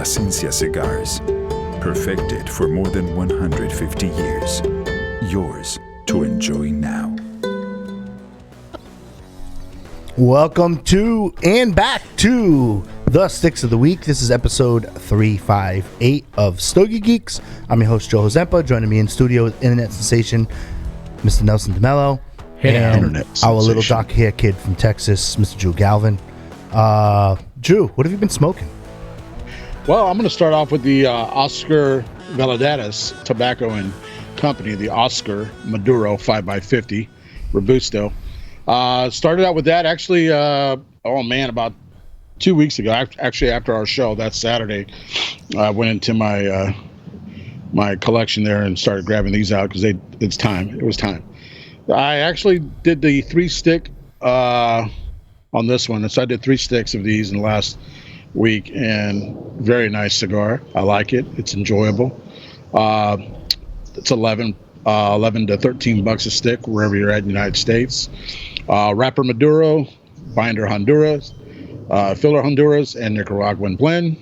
Plasencia cigars. Perfected for more than 150 years. Yours to enjoy now. Welcome to and back to the Sticks of the Week. This is episode 358 of Stogie Geeks. I'm your host, Joe Hozempa. Joining me in studio is internet sensation, Mr. Nelson DeMello. Hey, and our little doc hair kid from Texas, Mr. Drew Galvin. Drew, what have you been smoking? Well, I'm going to start off with the Oscar Valladares Tobacco and Company, the Oscar Maduro 5x50 Robusto. Started out with that actually, about 2 weeks ago. Actually, after our show that Saturday, I went into my my collection there and started grabbing these out because it's time. It was time. I actually did the 3-stick on this one. So I did 3 sticks of these in the last week, and very nice cigar. I like it. It's enjoyable. It's 11 to 13 bucks a stick wherever you're at in the United States. Wrapper Maduro, binder Honduras, filler Honduras, and Nicaraguan blend.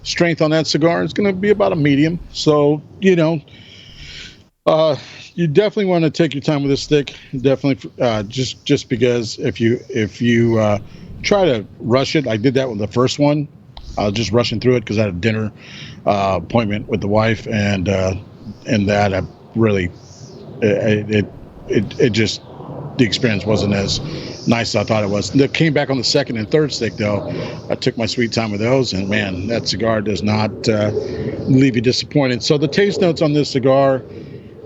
Strength on that cigar is going to be about a medium. So, you definitely want to take your time with this stick. Definitely, just because if you try to rush it, I did that with the first one. I was just rushing through it because I had a dinner appointment with the wife, and that I really it just, the experience wasn't as nice as I thought it was. It came back on the second and third stick though. I took my sweet time with those, and man, that cigar does not leave you disappointed. So the taste notes on this cigar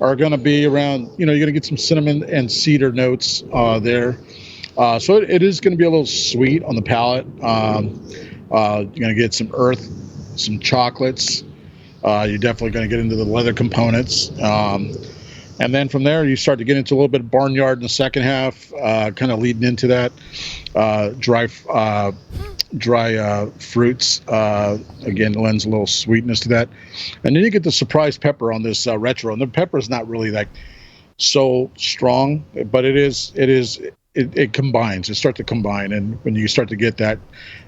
are going to be around, you're going to get some cinnamon and cedar notes there. So it is going to be a little sweet on the palate. You're going to get some earth, some chocolates. You're definitely going to get into the leather components. And then from there, you start to get into a little bit of barnyard in the second half, kind of leading into that dry fruits. Again, lends a little sweetness to that. And then you get the surprise pepper on this retro. And the pepper is not really like so strong, but it combines. It starts to combine, and when you start to get that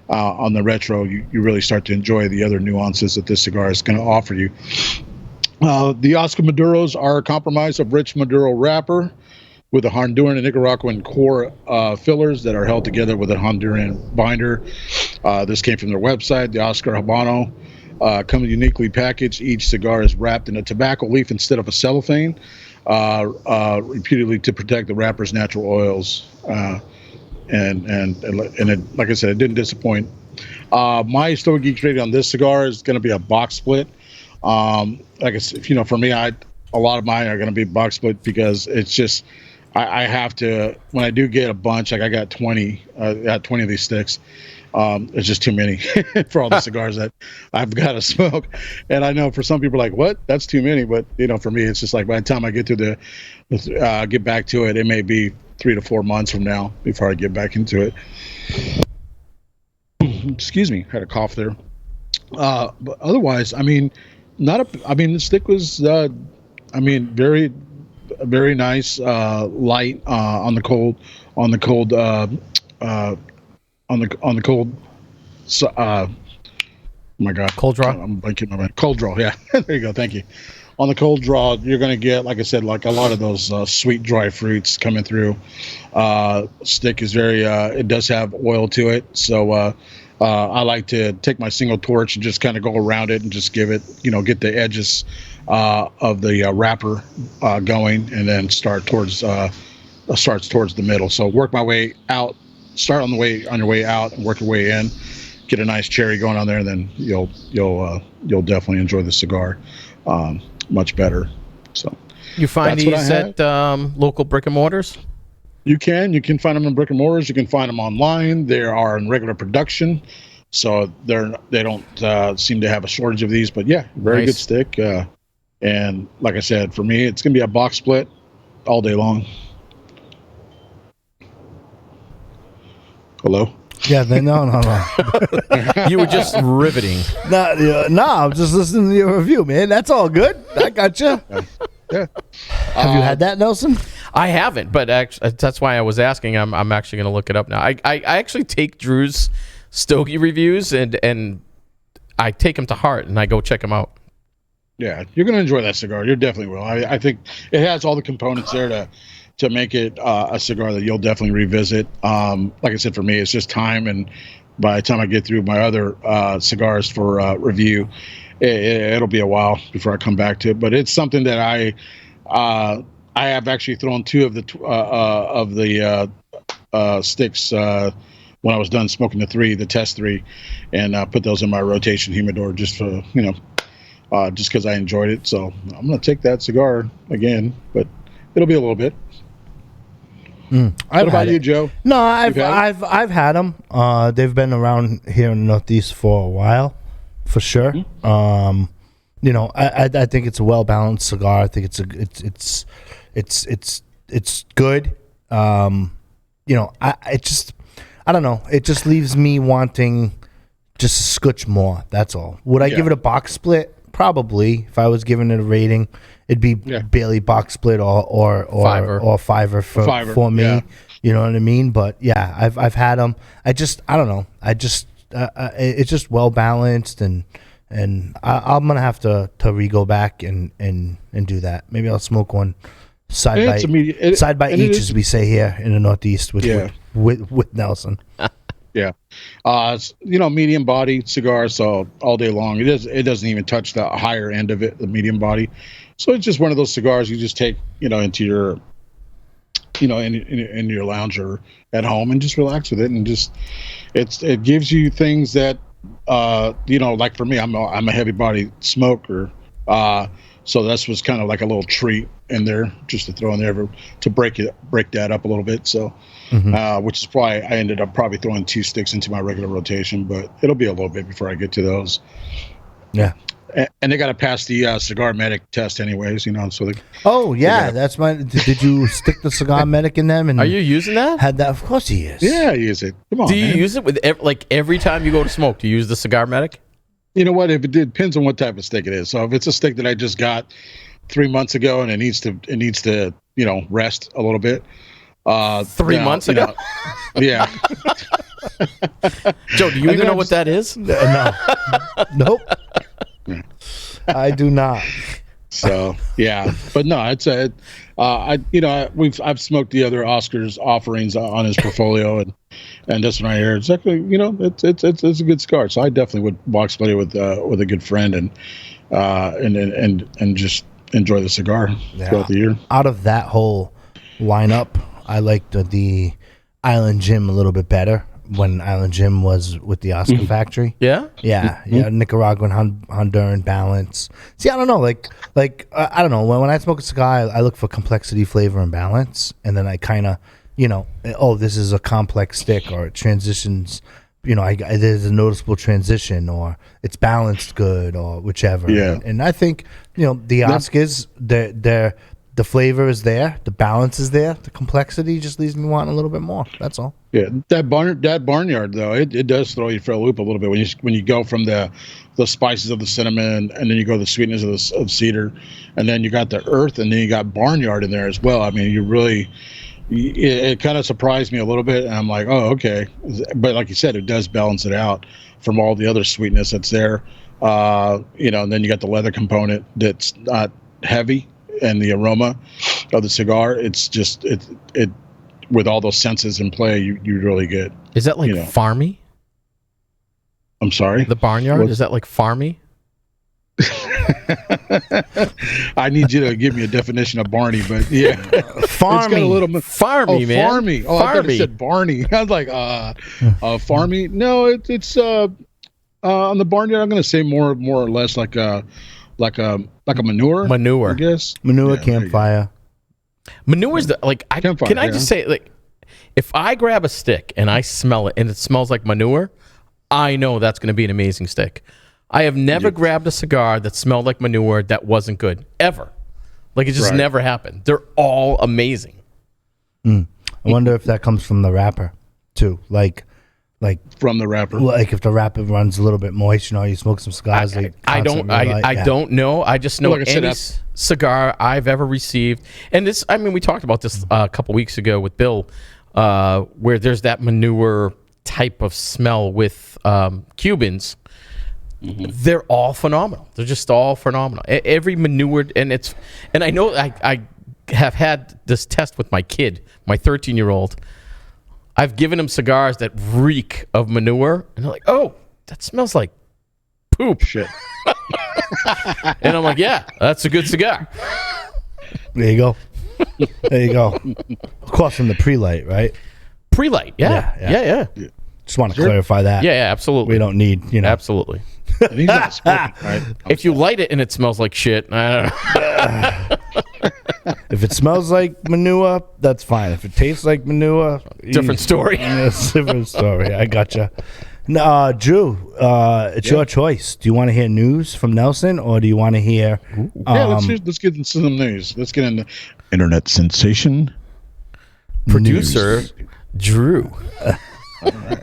on the retro, you really start to enjoy the other nuances that this cigar is going to offer you. The Oscar Maduros are a compromise of rich Maduro wrapper with a Honduran and Nicaraguan core fillers that are held together with a Honduran binder. This came from their website. The Oscar Habano comes uniquely packaged. Each cigar is wrapped in a tobacco leaf instead of a cellophane, repeatedly to protect the wrapper's natural oils. And it, like I said, it didn't disappoint. My Stogie Geeks rating on this cigar is going to be a box split. Like I said, for me, a lot of mine are going to be box split because it's just, I have to, when I do get a bunch, like I got 20 of these sticks. It's just too many for all the cigars that I've got to smoke. And I know for some people like, what? That's too many. But, for me, it's just like by the time I get to get back to it, it may be 3 to 4 months from now before I get back into it. Excuse me. Had a cough there. But otherwise, the stick was, very, very nice, light, on the cold, so, oh my God. Cold draw? I'm blanking my mind. Cold draw, yeah. There you go, thank you. On the cold draw, you're going to get, like I said, like a lot of those sweet, dry fruits coming through. Stick is very, it does have oil to it. So I like to take my single torch and just kind of go around it and just give it, get the edges of the wrapper going, and then starts towards the middle. So work my way out. Start on your way out and work your way in. Get a nice cherry going on there, and then you'll definitely enjoy the cigar much better. So you find these at local brick and mortars? You can find them in brick and mortars. You can find them online. They are in regular production, so they don't seem to have a shortage of these. But yeah, very good stick. And like I said, for me, it's gonna be a box split all day long. Hello? Yeah, no. You were just riveting. No, I'm just listening to your review, man. That's all good. I got you. Yeah. Have you had that, Nelson? I haven't, but actually, that's why I was asking. I'm actually going to look it up now. I actually take Drew's Stogie reviews and I take them to heart and I go check them out. Yeah, you're going to enjoy that cigar. You definitely will. I think it has all the components there to make it a cigar that you'll definitely revisit. Like I said, for me, it's just time, and by the time I get through my other cigars for review, it'll be a while before I come back to it. But it's something that I have actually thrown two of the sticks when I was done smoking the test three, and put those in my rotation humidor just for just because I enjoyed it. So I'm gonna take that cigar again, but it'll be a little bit. What about you, Joe? No, I've had them. They've been around here in the Northeast for a while, for sure. I think it's a well balanced cigar. I think it's good. I don't know. It just leaves me wanting just a scotch more. That's all. Would I give it a box split? Probably. If I was giving it a rating, it'd be barely box split or fiver for me. Yeah. You know what I mean? But yeah, I've had them. I don't know. It's just well balanced, and I'm gonna have to go back and do that. Maybe I'll smoke one side by each, as we say here in the Northeast with Nelson. Yeah, medium body cigar, so all day long. It doesn't even touch the higher end of it, the medium body. So it's just one of those cigars you just take, into your, in your lounge or at home and just relax with it, and just it gives you things that, like for me, I'm a heavy body smoker, so this was kind of like a little treat in there just to throw in there to break that up a little bit. So. Which is why I ended up probably throwing 2 sticks into my regular rotation, but it'll be a little bit before I get to those. Yeah. And they got to pass the cigar medic test anyways, so they. Oh yeah, that's my. Did you stick the cigar medic in them? And are you using that? Had that? Of course he is. Yeah, I use it. Come on. Do you use it with every time you go to smoke? Do you use the cigar medic? You know what? If it depends on what type of stick it is. So if it's a stick that I just got 3 months ago and it needs to rest a little bit. 3 months ago. Yeah. Joe, do you even know what that is? No. Nope. I do not. So yeah, but no, I've smoked the other Oscar's offerings on his portfolio, and this one right here, it's actually, it's a good cigar. So I definitely would box split it with a good friend and just enjoy the cigar throughout the year. Out of that whole lineup, I liked the Island Jim a little bit better when Island Jim was with the Oscar Factory. Yeah? Yeah. Nicaraguan, Honduran balance. See, I don't know. I don't know. When I smoke a cigar, I look for complexity, flavor, and balance. And then I kind of, this is a complex stick, or it transitions, there's a noticeable transition, or it's balanced good, or whichever. Yeah. And I think, the Oscars, the flavor is there, the balance is there, the complexity just leaves me wanting a little bit more. That's all. Yeah, that barnyard though, it does throw you for a loop a little bit when you go from the spices of the cinnamon, and then you go the sweetness of cedar, and then you got the earth, and then you got barnyard in there as well. I mean, it kind of surprised me a little bit, and I'm like, oh, okay. But like you said, it does balance it out from all the other sweetness that's there. And then you got the leather component that's not heavy. And the aroma of the cigar, it's just it with all those senses in play, you really get. Is that like farmy? I'm sorry? The barnyard? Is that like farmy? I need you to give me a definition of Barney, but yeah. Farmy. It's got a little farmy, man. Farmy. Oh, I thought it said Barney. I was like, farmy. No, it's on the barnyard, I'm gonna say more or less like a manure. I guess. Manure, campfire. Manure's can I just say, if I grab a stick and I smell it and it smells like manure, I know that's going to be an amazing stick. I have never grabbed a cigar that smelled like manure that wasn't good, ever. It just never happened. They're all amazing. I wonder if that comes from the wrapper too. From the wrapper, if the wrapper runs a little bit moist, you smoke some cigars. I don't know. I just know any cigar I've ever received, and this. I mean, we talked about this a couple weeks ago with Bill, where there's that manure type of smell with Cubans. they're all phenomenal. They're just all phenomenal. Every manure, and I know I have had this test with my kid, my 13-year-old. I've given him cigars that reek of manure, and they're like, "Oh, that smells like poop." Shit. And I'm like, "Yeah, that's a good cigar." There you go. There you go. Of course, from the pre-light, right? Pre-light, yeah. Just want to clarify that. Yeah, absolutely. We don't need, Absolutely. And he's not smoking, right? If you light it and it smells like shit, I don't know. If it smells like manure, that's fine. If it tastes like manure, Different story. It's a different story. I gotcha. Drew, it's your choice. Do you want to hear news from Nelson, or do you want to hear? Let's get into some news. Let's get into internet sensation Producer news. Drew.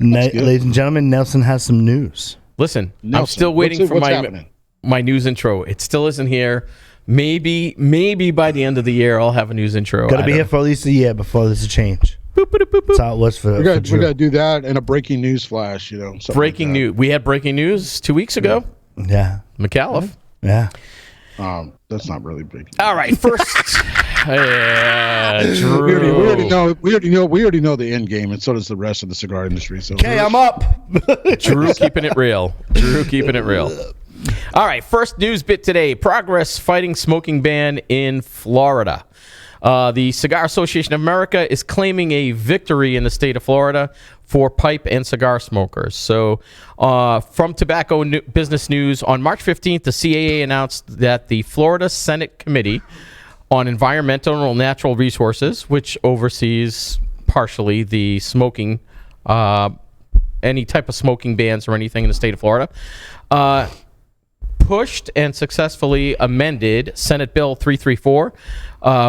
Ladies and gentlemen, Nelson has some news. Listen, Nelson, I'm still waiting for what's happening? my news intro. It still isn't here. Maybe by the end of the year I'll have a news intro. Got to be here for at least a year before there's a change. That's how it was for We got Drew. to do that and a breaking news flash. Breaking news. We had breaking news 2 weeks ago. Yeah. McAuliffe. Yeah. That's not really big. All right, first, Drew. We already know the end game, and so does the rest of the cigar industry. So Okay, I'm up. Drew keeping it real. All right, first news bit today. Progress fighting smoking ban in Florida. The Cigar Association of America is claiming a victory in the state of Florida for pipe and cigar smokers. So from Tobacco Business News, on March 15th, the CAA announced that the Florida Senate Committee on Environmental and Natural Resources, which oversees partially the smoking, any type of smoking bans or anything in the state of Florida, pushed and successfully amended Senate Bill 334,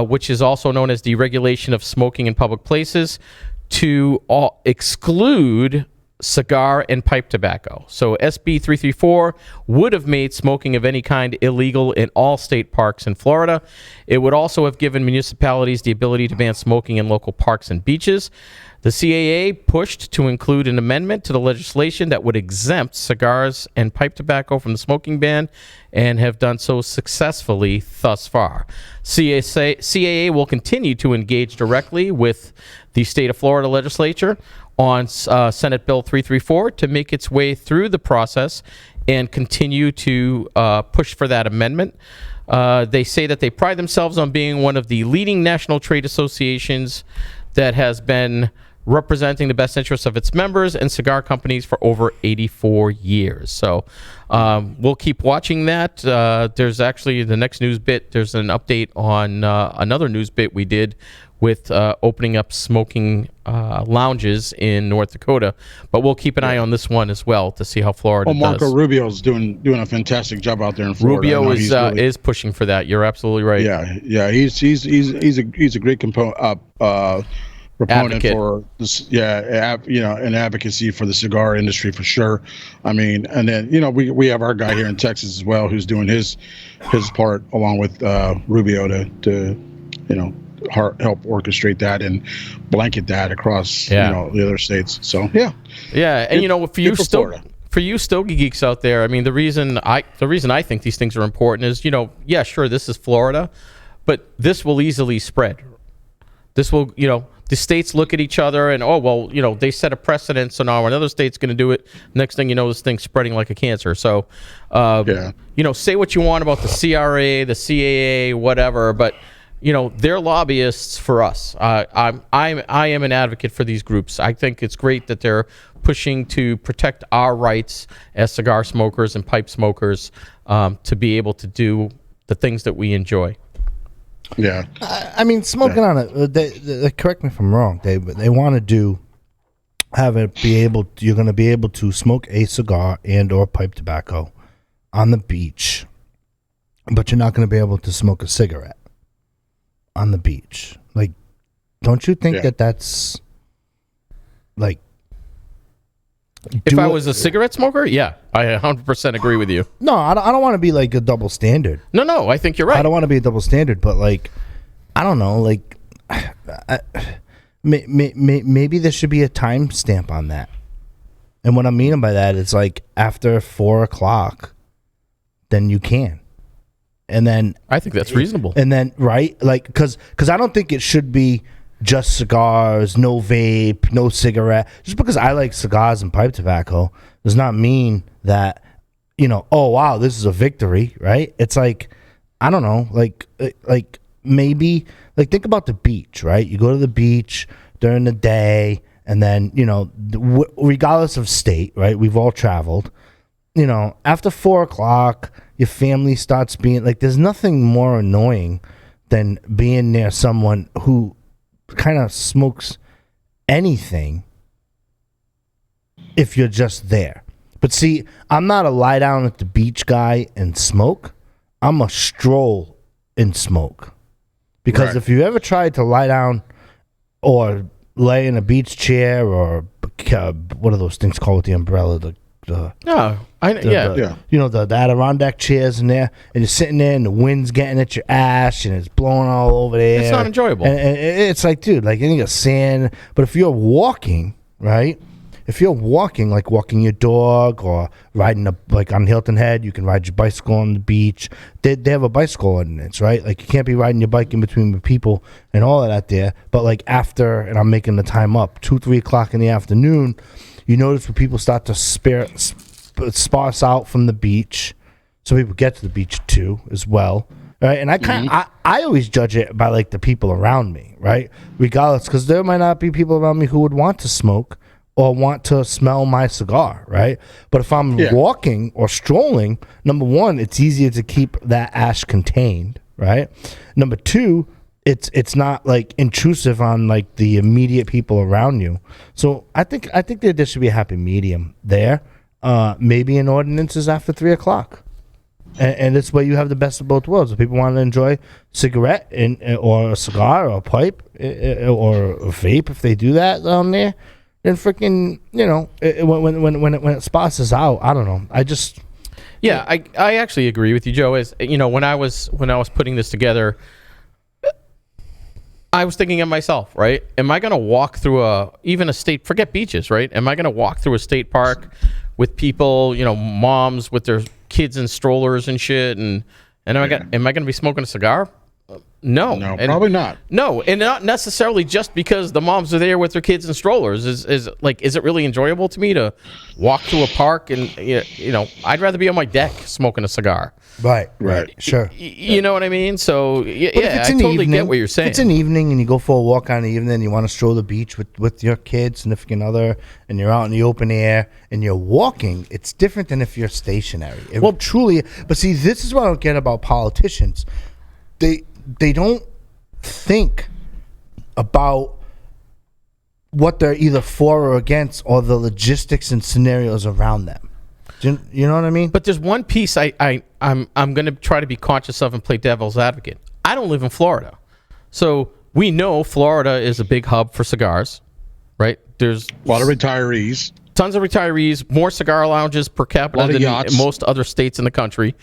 which is also known as the Regulation of Smoking in Public Places, to exclude cigar and pipe tobacco. So SB 334 would have made smoking of any kind illegal in all state parks in Florida. It would also have given municipalities the ability to ban smoking in local parks and beaches. The CAA pushed to include an amendment to the legislation that would exempt cigars and pipe tobacco from the smoking ban, and have done so successfully thus far. CAA will continue to engage directly with the state of Florida legislature on Senate Bill 334 to make its way through the process and continue to push for that amendment. They say that they pride themselves on being one of the leading national trade associations that has been representing the best interests of its members and cigar companies for over 84 years. So we'll keep watching that. There's actually the next news bit. There's an update on another news bit we did with opening up smoking lounges in North Dakota. But we'll keep an eye on this one as well to see how Florida does. Marco Rubio's doing a fantastic job out there in Florida. Rubio is pushing for that. You're absolutely right. Yeah. He's a great proponent Advocate. for this, an advocacy for the cigar industry for sure. I mean, and then we have our guy here in Texas as well who's doing his part along with Rubio to help orchestrate that and blanket that across the other states. So and for you Stogie geeks out there, I mean, the reason I think these things are important is sure, this is Florida, but this will easily spread. This will the states look at each other and they set a precedent, so now another state's going to do it. Next thing you know, this thing's spreading like a cancer. So say what you want about the CRA, the CAA, whatever, but they're lobbyists for us. I am an advocate for these groups. I think it's great that they're pushing to protect our rights as cigar smokers and pipe smokers to be able to do the things that we enjoy. Yeah, I mean, smoking on it. They correct me if I'm wrong. They want to you're going to be able to smoke a cigar and or pipe tobacco on the beach, but you're not going to be able to smoke a cigarette on the beach. Like, don't you think that's like? If I was a cigarette smoker, yeah, I 100% agree with you. No, I don't want to be like a double standard. No, I think you're right. I don't want to be a double standard, but like, I don't know, like, maybe there should be a timestamp on that. And what I'm meaning by that is like after 4 o'clock, then you can. And then I think that's reasonable. And then, right? Like, because I don't think it should be just cigars, no vape, no cigarette. Just because I like cigars and pipe tobacco does not mean that, oh, wow, this is a victory, right? It's like, I don't know, like maybe, like think about the beach, right? You go to the beach during the day and then, regardless of state, right? We've all traveled. After 4 o'clock, your family starts being like, there's nothing more annoying than being near someone who kind of smokes anything if you're just there. But see, I'm not a lie down at the beach guy and smoke. I'm a stroll and smoke. Because if you ever tried to lie down or lay in a beach chair or what are those things called with the umbrella? The Adirondack chairs in there, and you're sitting there, and the wind's getting at your ass, and it's blowing all over there. It's not enjoyable. And it's like, dude, like you got sand. But if you're walking, right? If you're walking, like walking your dog or riding like on Hilton Head, you can ride your bicycle on the beach. They have a bicycle ordinance, right? Like you can't be riding your bike in between the people and all of that there. But like after, and I'm making the time up, 2-3 o'clock in the afternoon, you notice when people start to sparse out from the beach, so people get to the beach too as well, right? And I always judge it by like the people around me, right? Regardless, because there might not be people around me who would want to smoke or want to smell my cigar, right? But if I'm walking or strolling, number one, it's easier to keep that ash contained, right? Number two, it's not like intrusive on like the immediate people around you. So I think that there should be a happy medium there. Maybe an ordinance is after 3 o'clock. And this way you have the best of both worlds. If people want to enjoy cigarette or a cigar or a pipe or a vape, if they do that down there, then freaking, when it sparses out, I don't know. I actually agree with you, Joe. As when I was putting this together, I was thinking of myself, right? Am I going to walk through even a state, forget beaches, right? Am I going to walk through a state park with people, moms with their kids in strollers and shit, and am I going to be smoking a cigar? No, probably not. No, and not necessarily just because the moms are there with their kids in strollers. Is it really enjoyable to me to walk through a park and I'd rather be on my deck smoking a cigar. Right. Sure. You know what I mean? So I totally get what you're saying. If it's an evening and you go for a walk on the evening and you want to stroll the beach with your kids, significant other, and you're out in the open air and you're walking, it's different than if you're stationary. Truly. But see, this is what I don't get about politicians. They don't think about what they're either for or against, or the logistics and scenarios around them. You know what I mean? But there's one piece I'm going to try to be conscious of and play devil's advocate. I don't live in Florida, so we know Florida is a big hub for cigars, right? There's a lot of retirees, tons of retirees, more cigar lounges per capita than most other states in the country.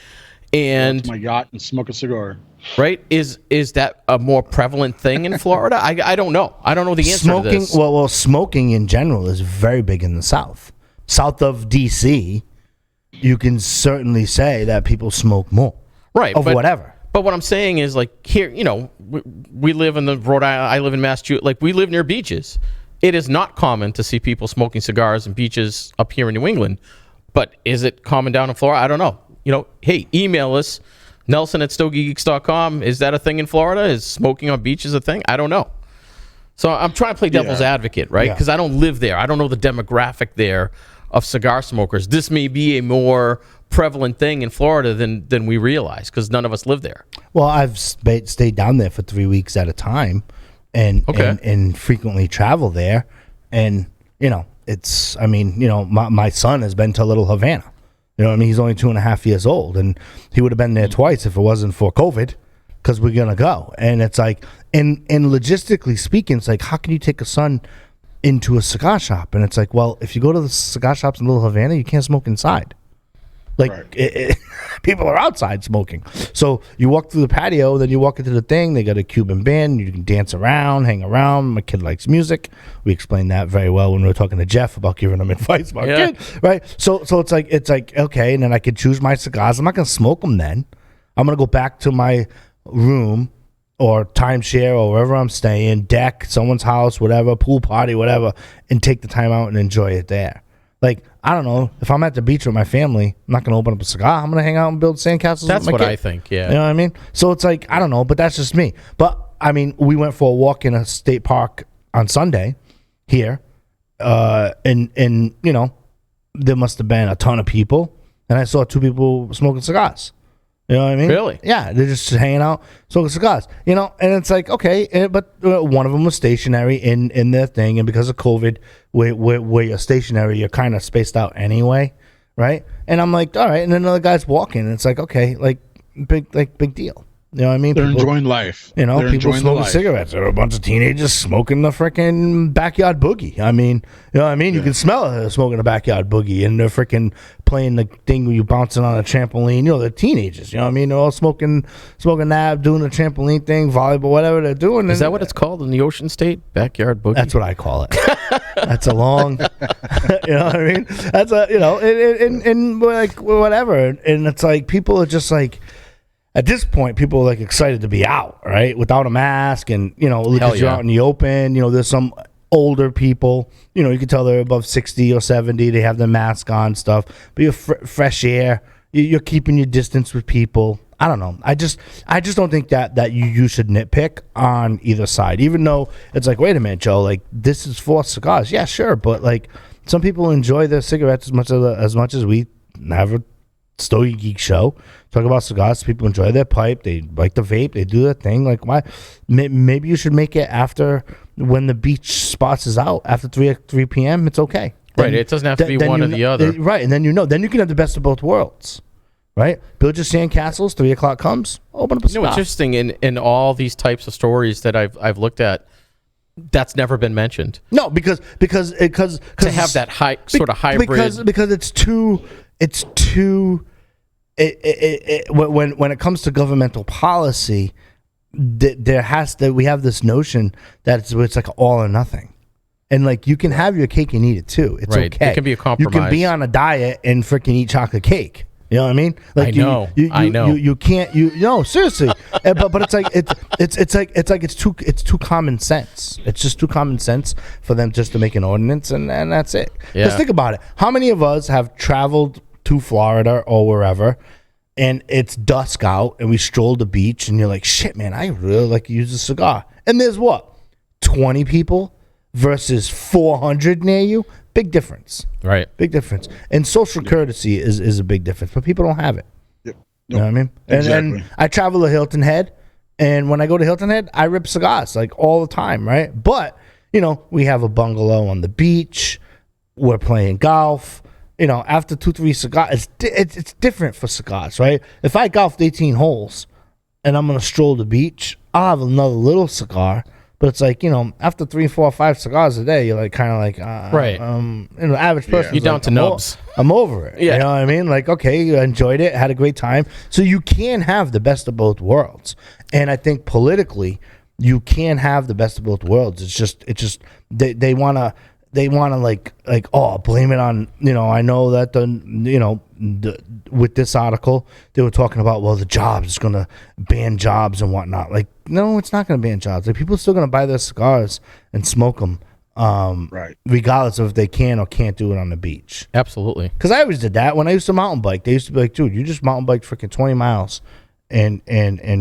And my yacht and smoke a cigar. Right? Is that a more prevalent thing in Florida? I don't know. I don't know the answer to this. Well, smoking in general is very big in the South. South of D.C., you can certainly say that people smoke more. Right. Whatever. But what I'm saying is, like, here, we live in the Rhode Island. I live in Massachusetts. Like, we live near beaches. It is not common to see people smoking cigars in beaches up here in New England. But is it common down in Florida? I don't know. Hey, email us, Nelson@StogieGeeks.com. Is that a thing in Florida? Is smoking on beaches a thing? I don't know. So I'm trying to play devil's advocate, right? Because I don't live there. I don't know the demographic there of cigar smokers. This may be a more prevalent thing in Florida than we realize, because none of us live there. Well, I've stayed down there for 3 weeks at a time and frequently travel there. And, my son has been to Little Havana. You know what I mean? He's only 2.5 years old, and he would have been there twice if it wasn't for COVID, because we're going to go. And it's like, and logistically speaking, it's like, how can you take a son into a cigar shop? And it's like, well, if you go to the cigar shops in Little Havana, you can't smoke inside. Like people are outside smoking. So you walk through the patio, then you walk into the thing. They got a Cuban band. You can dance around, hang around. My kid likes music. We explained that very well when we were talking to Jeff about giving him advice about kid, right? So it's like okay, and then I could choose my cigars. I'm not gonna smoke them then. I'm gonna go back to my room or timeshare or wherever I'm staying, deck, someone's house, whatever, pool party, whatever, and take the time out and enjoy it there. Like, I don't know, if I'm at the beach with my family, I'm not going to open up a cigar. I'm going to hang out and build sandcastles. That's with my what kid. I think, yeah. You know what I mean? So it's like, I don't know, but that's just me. But, I mean, we went for a walk in a state park on Sunday here, and you know, there must have been a ton of people, and I saw 2 people smoking cigars. You know what I mean? Really? Yeah, they're just hanging out, smoking cigars. You know, and it's like, okay, but one of them was stationary in their thing, and because of COVID, where you're stationary, you're kind of spaced out anyway, right? And I'm like, all right, and then another guy's walking, and it's like, okay, big deal. You know what I mean? They're people, enjoying life. You know, They're people smoking life. cigarettes. There are a bunch of teenagers smoking the freaking backyard boogie. I mean, you know what I mean? You can smell it smoking a backyard boogie, and they're freaking playing the thing where you bouncing on a trampoline. You know, they're teenagers. You know what I mean? They're all smoking that, doing the trampoline thing, volleyball, whatever they're doing. Is that what it's called in the Ocean State? Backyard boogie? That's what I call it. That's a long, you know what I mean? That's a, you know, and like whatever. And it's like people are just like, at this point, people are like excited to be out, right? Without a mask, and you know, because you're out in the open. You know, there's some older people. You know, you can tell they're above 60 or 70. They have their mask on, stuff. But you're fresh air. You're keeping your distance with people. I don't know. I just don't think that you should nitpick on either side. Even though it's like, wait a minute, Joe. Like, this is for cigars. Yeah, sure, but like some people enjoy their cigarettes as much as we have a Stogie Geek show. Talk about cigars. People enjoy their pipe. They like the vape. They do their thing. Like, why? Maybe you should make it after when the beach spots is out after 3 p.m. It's okay. Right. It doesn't have to be one or the other. Right. And then then you can have the best of both worlds. Right. Build your sandcastles. 3 o'clock comes. Open up a cigar. It's interesting in all these types of stories that I've looked at. That's never been mentioned. No, because to have that sort of hybrid. Because it's too. When it comes to governmental policy, we have this notion that it's like all or nothing, and like you can have your cake and eat it too. It's right. okay. It can be a compromise. You can be on a diet and freaking eat chocolate cake. You know what I mean? Like I know. You can't. No, seriously. but it's like it's too common sense. It's just too common sense for them just to make an ordinance and that's it. Yeah. Just think about it. How many of us have traveled to Florida or wherever, and it's dusk out, and we stroll the beach, and you're like, shit, man, I really like to use a cigar. And there's 20 people versus 400 near you. Big difference. Right. Big difference. And social courtesy is a big difference, but people don't have it. Yep. You know what I mean? Exactly. And I travel to Hilton Head, and when I go to Hilton Head, I rip cigars like all the time, right? But, you know, we have a bungalow on the beach. We're playing golf. You know, after 2-3 cigars, it's different for cigars, right? If I golfed 18 holes and I'm going to stroll the beach, I'll have another little cigar. But it's like, you know, after 3, 4, 5 cigars a day, you're like kind of like, right. You know, average person. You're down to nubs. I'm over it. Yeah. You know what I mean? Like, okay, you enjoyed it, had a great time. So you can have the best of both worlds. And I think politically, you can have the best of both worlds. It's just they want to like blame it on, you know, I know that with this article they were talking about, well, the jobs is going to ban jobs and whatnot. Like, no, it's not going to ban jobs. Like, people are still going to buy their cigars and smoke them, right, regardless of if they can or can't do it on the beach. Absolutely. Because I always did that when I used to mountain bike. They used to be like, dude, you just mountain bike freaking 20 miles and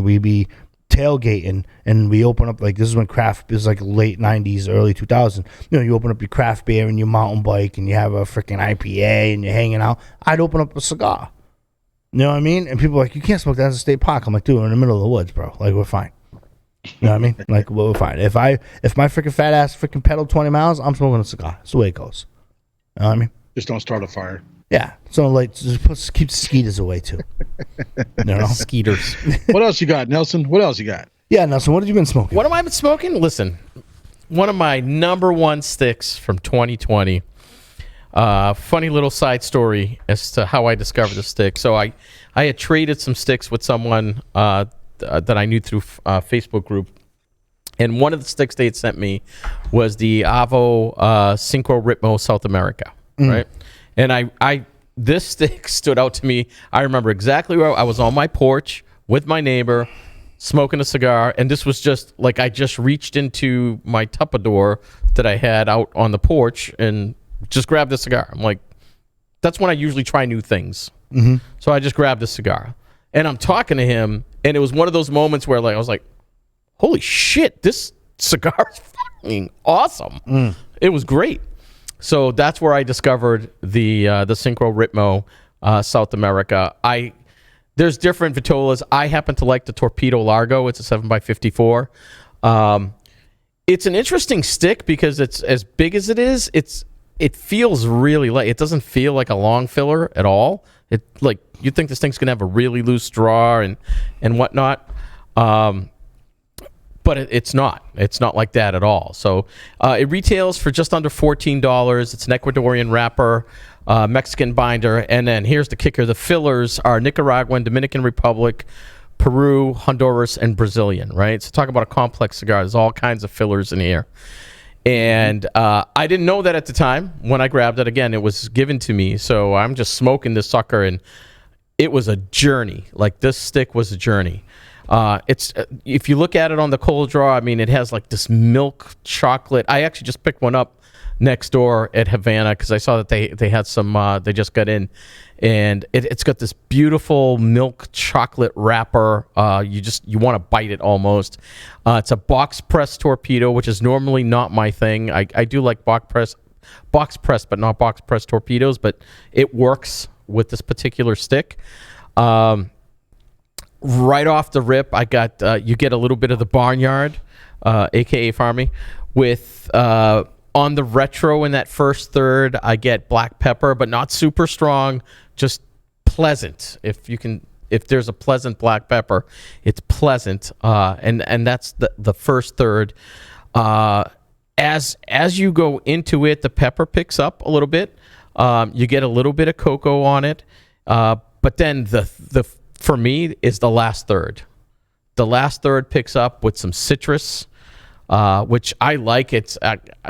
we be tailgating, and we open up, like, this is when craft is like late 90s, early 2000s. You know, you open up your craft beer and your mountain bike, and you have a freaking IPA, and you're hanging out. I'd open up a cigar. You know what I mean? And people are like, you can't smoke that in a state park. I'm like, dude, we're in the middle of the woods, bro. Like, we're fine. You know what I mean? Like, we're fine. If my freaking fat ass freaking pedaled 20 miles, I'm smoking a cigar. That's the way it goes. You know what I mean? Just don't start a fire. Yeah. So, like, just keep skeeters away, too. You know? Skeeters. What else you got, Nelson? What else you got? Yeah, Nelson, what have you been smoking? What have I been smoking? Listen, one of my number one sticks from 2020. Funny little side story as to how I discovered the stick. So I had traded some sticks with someone that I knew through a Facebook group. And one of the sticks they had sent me was the Avo Syncro Ritmo South America, right? And I this stick stood out to me. I remember exactly where I was on my porch with my neighbor, smoking a cigar, and this was just like I just reached into my tupperware that I had out on the porch and just grabbed a cigar. I'm like, that's when I usually try new things. So I just grabbed a cigar, and I'm talking to him, and it was one of those moments where like I was like, holy shit, this cigar is fucking awesome. It was great. So that's where I discovered the Syncro Ritmo South America. There's different vitolas. I happen to like the Torpedo Largo. It's a 7x54. It's an interesting stick because it's as big as it is. It feels really light. It doesn't feel like a long filler at all. It like you think this thing's gonna have a really loose straw and whatnot. But it's not. It's not like that at all. So it retails for just under $14. It's an Ecuadorian wrapper, Mexican binder, and then here's the kicker. The fillers are Nicaraguan, Dominican Republic, Peru, Honduras, and Brazilian, right? So talk about a complex cigar. There's all kinds of fillers in here. And I didn't know that at the time when I grabbed it. Again, it was given to me. So I'm just smoking this sucker, and it was a journey. Like this stick was a journey. It's if you look at it on the cold draw, I mean, it has like this milk chocolate. I actually just picked one up next door at Havana because I saw that they had some. They just got in, and it's got this beautiful milk chocolate wrapper. You want to bite it almost. It's a box press torpedo, which is normally not my thing. I do like box press, but not box press torpedoes. But it works with this particular stick. Right off the rip, I got you get a little bit of the barnyard, aka farming, with on the retro in that first third. I get black pepper, but not super strong, just pleasant. If there's a pleasant black pepper, it's pleasant, and that's the first third. As you go into it, the pepper picks up a little bit. You get a little bit of cocoa on it, but then the for me is the last third. The last third picks up with some citrus, which I like. It's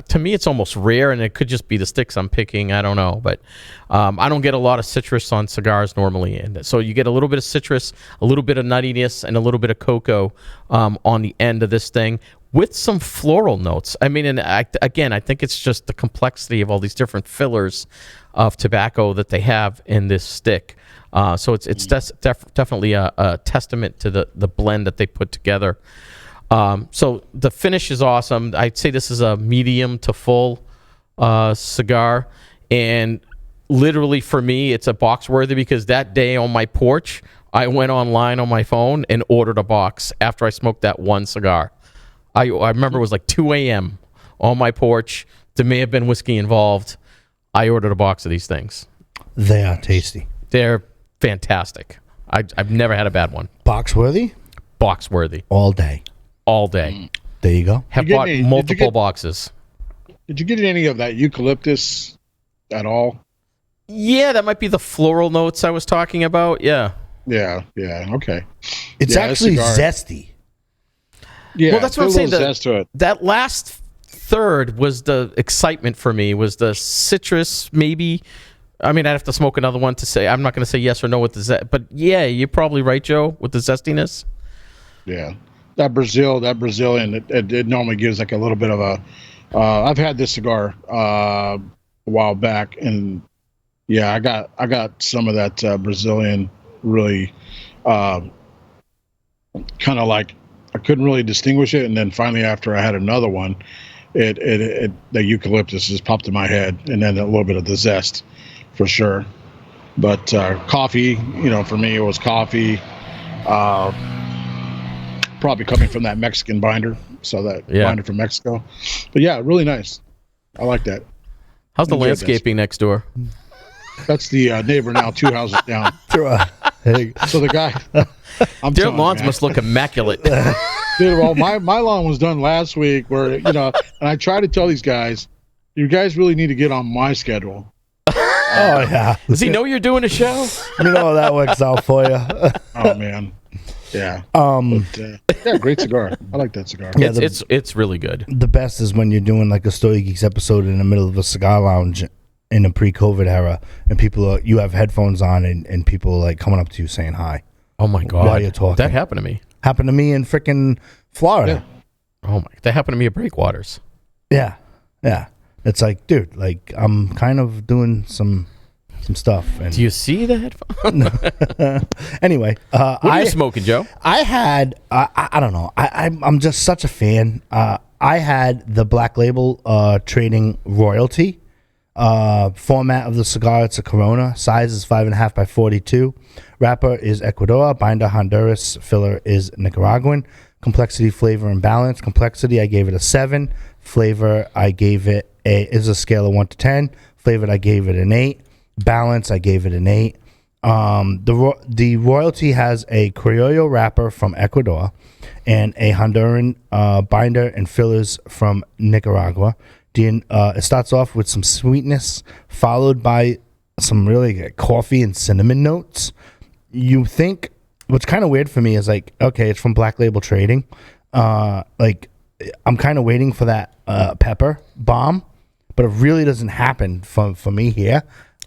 to me, it's almost rare, and it could just be the sticks I'm picking. I don't know, but I don't get a lot of citrus on cigars normally, and so you get a little bit of citrus, a little bit of nuttiness, and a little bit of cocoa on the end of this thing with some floral notes. I mean, and I think it's just the complexity of all these different fillers of tobacco that they have in this stick. So it's definitely a testament to the blend that they put together. So the finish is awesome. I'd say this is a medium to full cigar, and literally for me, it's a box worthy because that day on my porch, I went online on my phone and ordered a box after I smoked that one cigar. I remember it was like 2 a.m. on my porch. There may have been whiskey involved. I ordered a box of these things. They are tasty. They're fantastic. I've never had a bad one. Box worthy? Box worthy. All day. All day. There you go. Have bought multiple boxes. Did you get any of that eucalyptus at all? Yeah, that might be the floral notes I was talking about. Yeah. Yeah. Okay. It's actually zesty. Yeah. Well, that's what I'm saying. Zest to it. That last third was the excitement for me, was the citrus maybe. I mean, I'd have to smoke another one to say. I'm not going to say yes or no with the zest. But yeah, you're probably right, Joe, with the zestiness. Yeah. That Brazilian, it normally gives like a little bit of a. I've had this cigar a while back, and yeah, I got some of that Brazilian really kind of like I couldn't really distinguish it, and then finally after I had another one, the eucalyptus just popped in my head, and then a little bit of the zest for sure. But coffee, for me it was coffee. Probably coming from that Mexican binder, binder from Mexico. But yeah, really nice. I like that. How's the landscaping next door? That's the neighbor now, 2 houses down. So the guy, their lawns must look immaculate. Dude, well, my lawn was done last week. And I try to tell these guys, you guys really need to get on my schedule Oh yeah. Does he know you're doing a show? You know how that works out for you. Oh man. Yeah. Yeah, great cigar. I like that cigar. Yeah, It's really good. The best is when you're doing like a Stogie Geeks episode in the middle of a cigar lounge in a pre-COVID era, and you have headphones on, and people are like coming up to you saying hi. Oh my god! While you're talking, that happened to me. Happened to me in freaking Florida. Yeah. Oh my! That happened to me at Breakwaters. Yeah. It's like, dude, like I'm kind of doing some stuff. And do you see the headphone? Anyway, what are you smoking, Joe? I had I don't know. I'm just such a fan. I had the Black Label Trading Royalty format of the cigar. It's a Corona. Size is 5.5 by 42. Wrapper is Ecuador. Binder Honduras. Filler is Nicaraguan. Complexity, flavor, and balance. Complexity, I gave it a 7. Flavor, I gave it is a scale of 1 to 10. Flavored, I gave it an 8. Balance, I gave it an 8. The Royalty has a Criollo wrapper from Ecuador and a Honduran binder and fillers from Nicaragua. It starts off with some sweetness, followed by some really coffee and cinnamon notes. You think what's kind of weird for me is like, okay, it's from Black Label Trading. Like I'm kind of waiting for that pepper bomb, but it really doesn't happen for me here.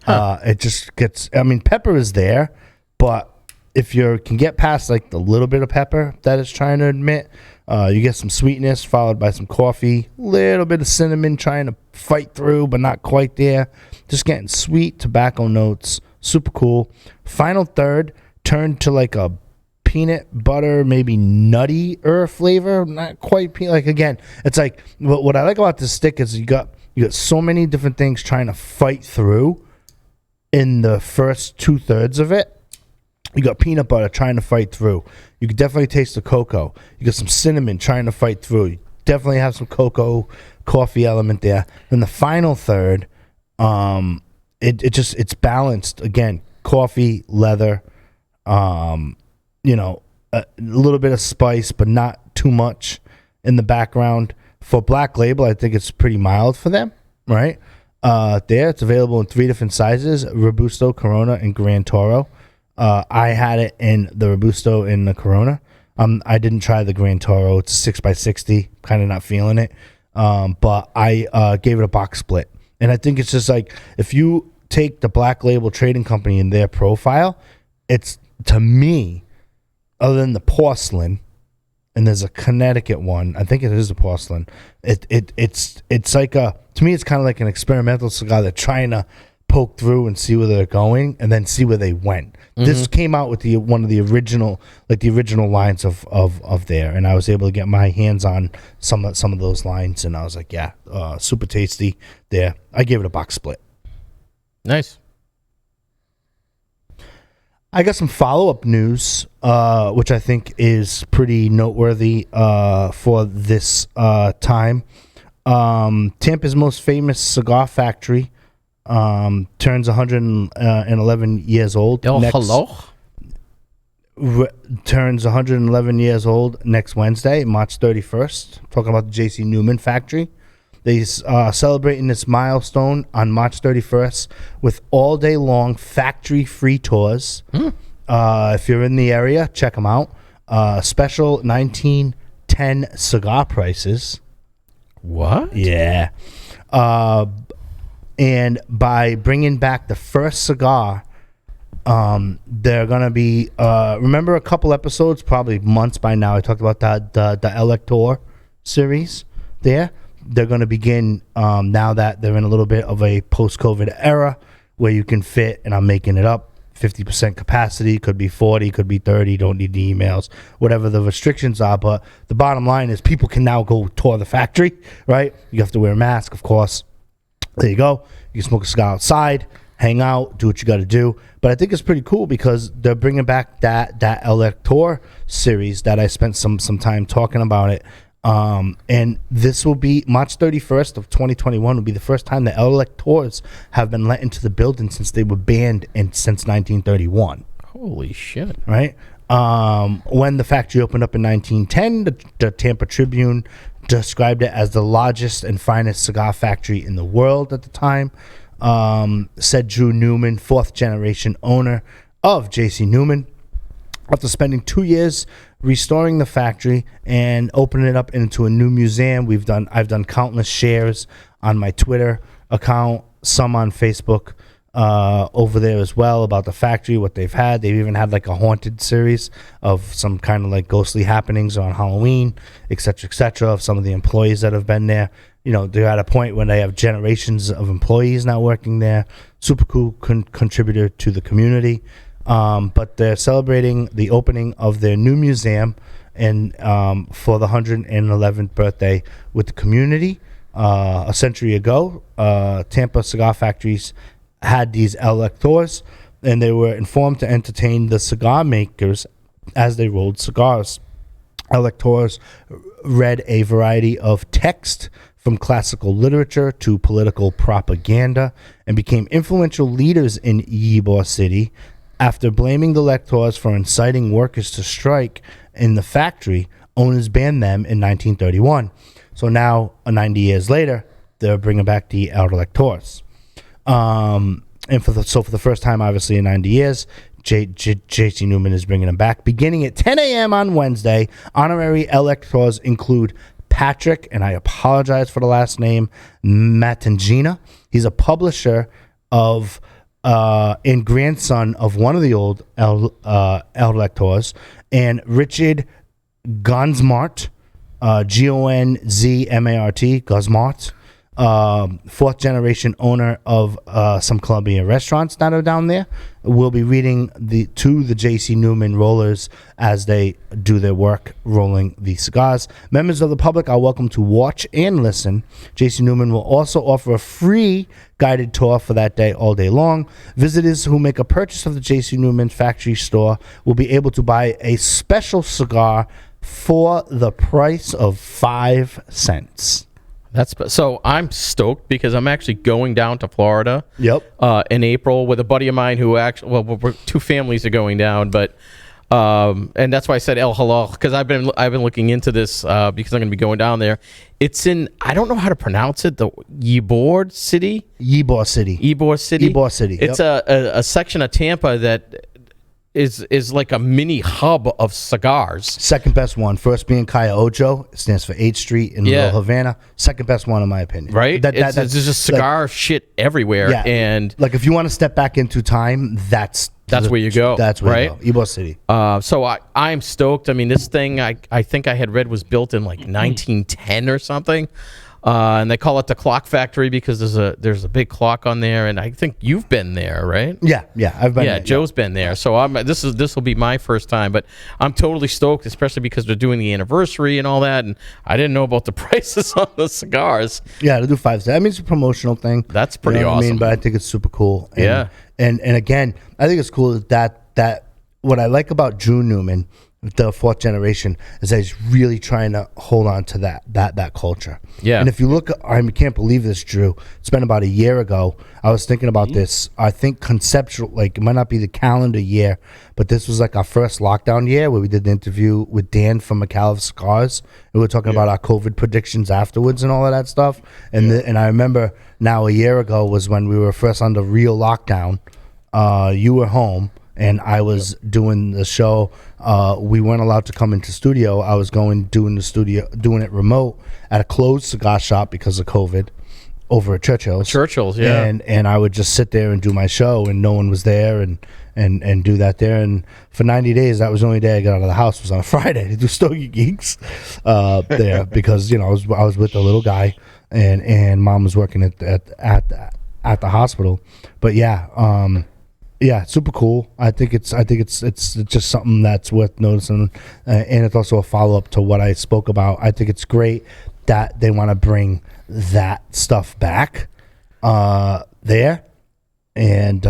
It just gets, I mean, pepper is there, but if you can get past like the little bit of pepper that it's trying to admit, you get some sweetness followed by some coffee, little bit of cinnamon trying to fight through, but not quite there. Just getting sweet tobacco notes. Super cool. Final third turned to like a peanut butter, maybe nutty-er flavor. Not quite peanut. Like again, it's like what I like about this stick is you got so many different things trying to fight through in the first 2/3 of it. You got peanut butter trying to fight through. You can definitely taste the cocoa. You got some cinnamon trying to fight through. You definitely have some cocoa coffee element there. Then the final third, it's balanced again. Coffee, leather, a little bit of spice, but not too much in the background. For Black Label, I think it's pretty mild for them, right? It's available in 3 different sizes: Robusto, Corona, and Gran Toro. I had it in the Robusto in the Corona. I didn't try the Gran Toro. It's a 6x60. Kind of not feeling it. But I gave it a box split. And I think it's just like, if you take the Black Label Trading Company in their profile, it's, to me, other than the porcelain, and there's a Connecticut one. I think it is a porcelain. It's like to me, it's kind of like an experimental cigar. They're trying to poke through and see where they're going, and then see where they went. Mm-hmm. This came out with one of the original lines of there, and I was able to get my hands on some of those lines, and I was like, yeah, super tasty. There, I gave it a box split. Nice. I got some follow-up news, which I think is pretty noteworthy for this time. Tampa's most famous cigar factory turns 111 years old. Turns 111 years old next Wednesday, March 31st. Talking about the J.C. Newman factory. They're celebrating this milestone on March 31st with all-day-long factory-free tours. If you're in the area, check them out. Special 1910 cigar prices. What? Yeah. And by bringing back the first cigar, they're going to be... remember a couple episodes, probably months by now, I talked about the Elector series there. They're going to begin, now that they're in a little bit of a post-COVID era, where you can fit, and I'm making it up, 50% capacity, could be 40, could be 30, don't need the emails, whatever the restrictions are. But the bottom line is people can now go tour the factory, right? You have to wear a mask, of course. There you go. You can smoke a cigar outside, hang out, do what you got to do. But I think it's pretty cool because they're bringing back that Elector series that I spent some time talking about it. And this will be March 31st of 2021 will be the first time the Electors have been let into the building since they were banned since 1931. Holy shit. Right? When the factory opened up in 1910, the Tampa Tribune described it as the largest and finest cigar factory in the world at the time. said Drew Newman, fourth generation owner of JC Newman, after spending 2 years restoring the factory and opening it up into a new museum. I've done countless shares on my Twitter account, some on Facebook over there as well, about the factory, what they've had. They've even had like a haunted series of some kind of like ghostly happenings on Halloween, etc., of some of the employees that have been there. You know, they're at a point when they have generations of employees now working there. Super cool contributor to the community. But they're celebrating the opening of their new museum and for the 111th birthday with the community. A century ago, Tampa cigar factories had these electors, and they were informed to entertain the cigar makers as they rolled cigars. Electors read a variety of text from classical literature to political propaganda and became influential leaders in Ybor City. After blaming the lectors for inciting workers to strike in the factory, owners banned them in 1931. So now, 90 years later, they're bringing back the electors. And for the first time, obviously, in 90 years, JC Newman is bringing them back. Beginning at 10 a.m. on Wednesday, honorary electors include Patrick, and I apologize for the last name, Matangina. He's a publisher of and grandson of one of the old electors, and Richard Gonzmart, Gonzmart, Gosmart, fourth generation owner of some Colombian restaurants that are down there, will be reading to the JC Newman rollers as they do their work rolling the cigars. Members of the public are welcome to watch and listen. JC Newman will also offer a free guided tour for that day all day long. Visitors who make a purchase of the JC Newman factory store will be able to buy a special cigar for the price of 5 cents. So I'm stoked because I'm actually going down to Florida. Yep. In April with a buddy of mine who we're two families are going down, but and that's why I said El Halal, because I've been looking into this because I'm going to be going down there. It's in, I don't know how to pronounce it, the Ybor City. It's a section of Tampa that is like a mini hub of cigars. Second best one. First being Calle Ocho. It stands for 8th Street in Little Havana. Second best one in my opinion. Right? There's just cigar shit everywhere. Yeah, and like if you want to step back into time, that's where you go. That's where you go. Ybor City. So I'm stoked. I mean, this thing I think I had read was built in like 1910 or something. And they call it the Clock Factory because there's a big clock on there, and I think you've been there, right? Yeah, I've been. Yeah, Joe's been there, so this will be my first time, but I'm totally stoked, especially because they're doing the anniversary and all that, and I didn't know about the prices on the cigars. Yeah, to do 5 cents. I mean, it's a promotional thing. That's pretty awesome. I mean, but I think it's super cool. And, yeah, and again, I think it's cool that what I like about Drew Newman, the fourth generation, is that he's really trying to hold on to that culture. Yeah. And if you look, I can't believe this, Drew. It's been about a year ago. I was thinking about this. I think conceptual, like it might not be the calendar year, but this was like our first lockdown year where we did the interview with Dan from McAuliffe Cigars. And we were talking about our COVID predictions afterwards and all of that stuff. And and I remember now a year ago was when we were first under real lockdown. You were home. And I was doing the show. We weren't allowed to come into studio. I was doing it remote at a closed cigar shop because of COVID over at Churchill's. Yeah. And I would just sit there and do my show, and no one was there, and do that there. And for 90 days, that was the only day I got out of the house was on a Friday to do Stogie Geeks there because I was with the little guy, and Mom was working at the hospital. But yeah. Yeah, super cool. I think it's just something that's worth noticing, and it's also a follow up to what I spoke about. I think it's great that they want to bring that stuff back there, and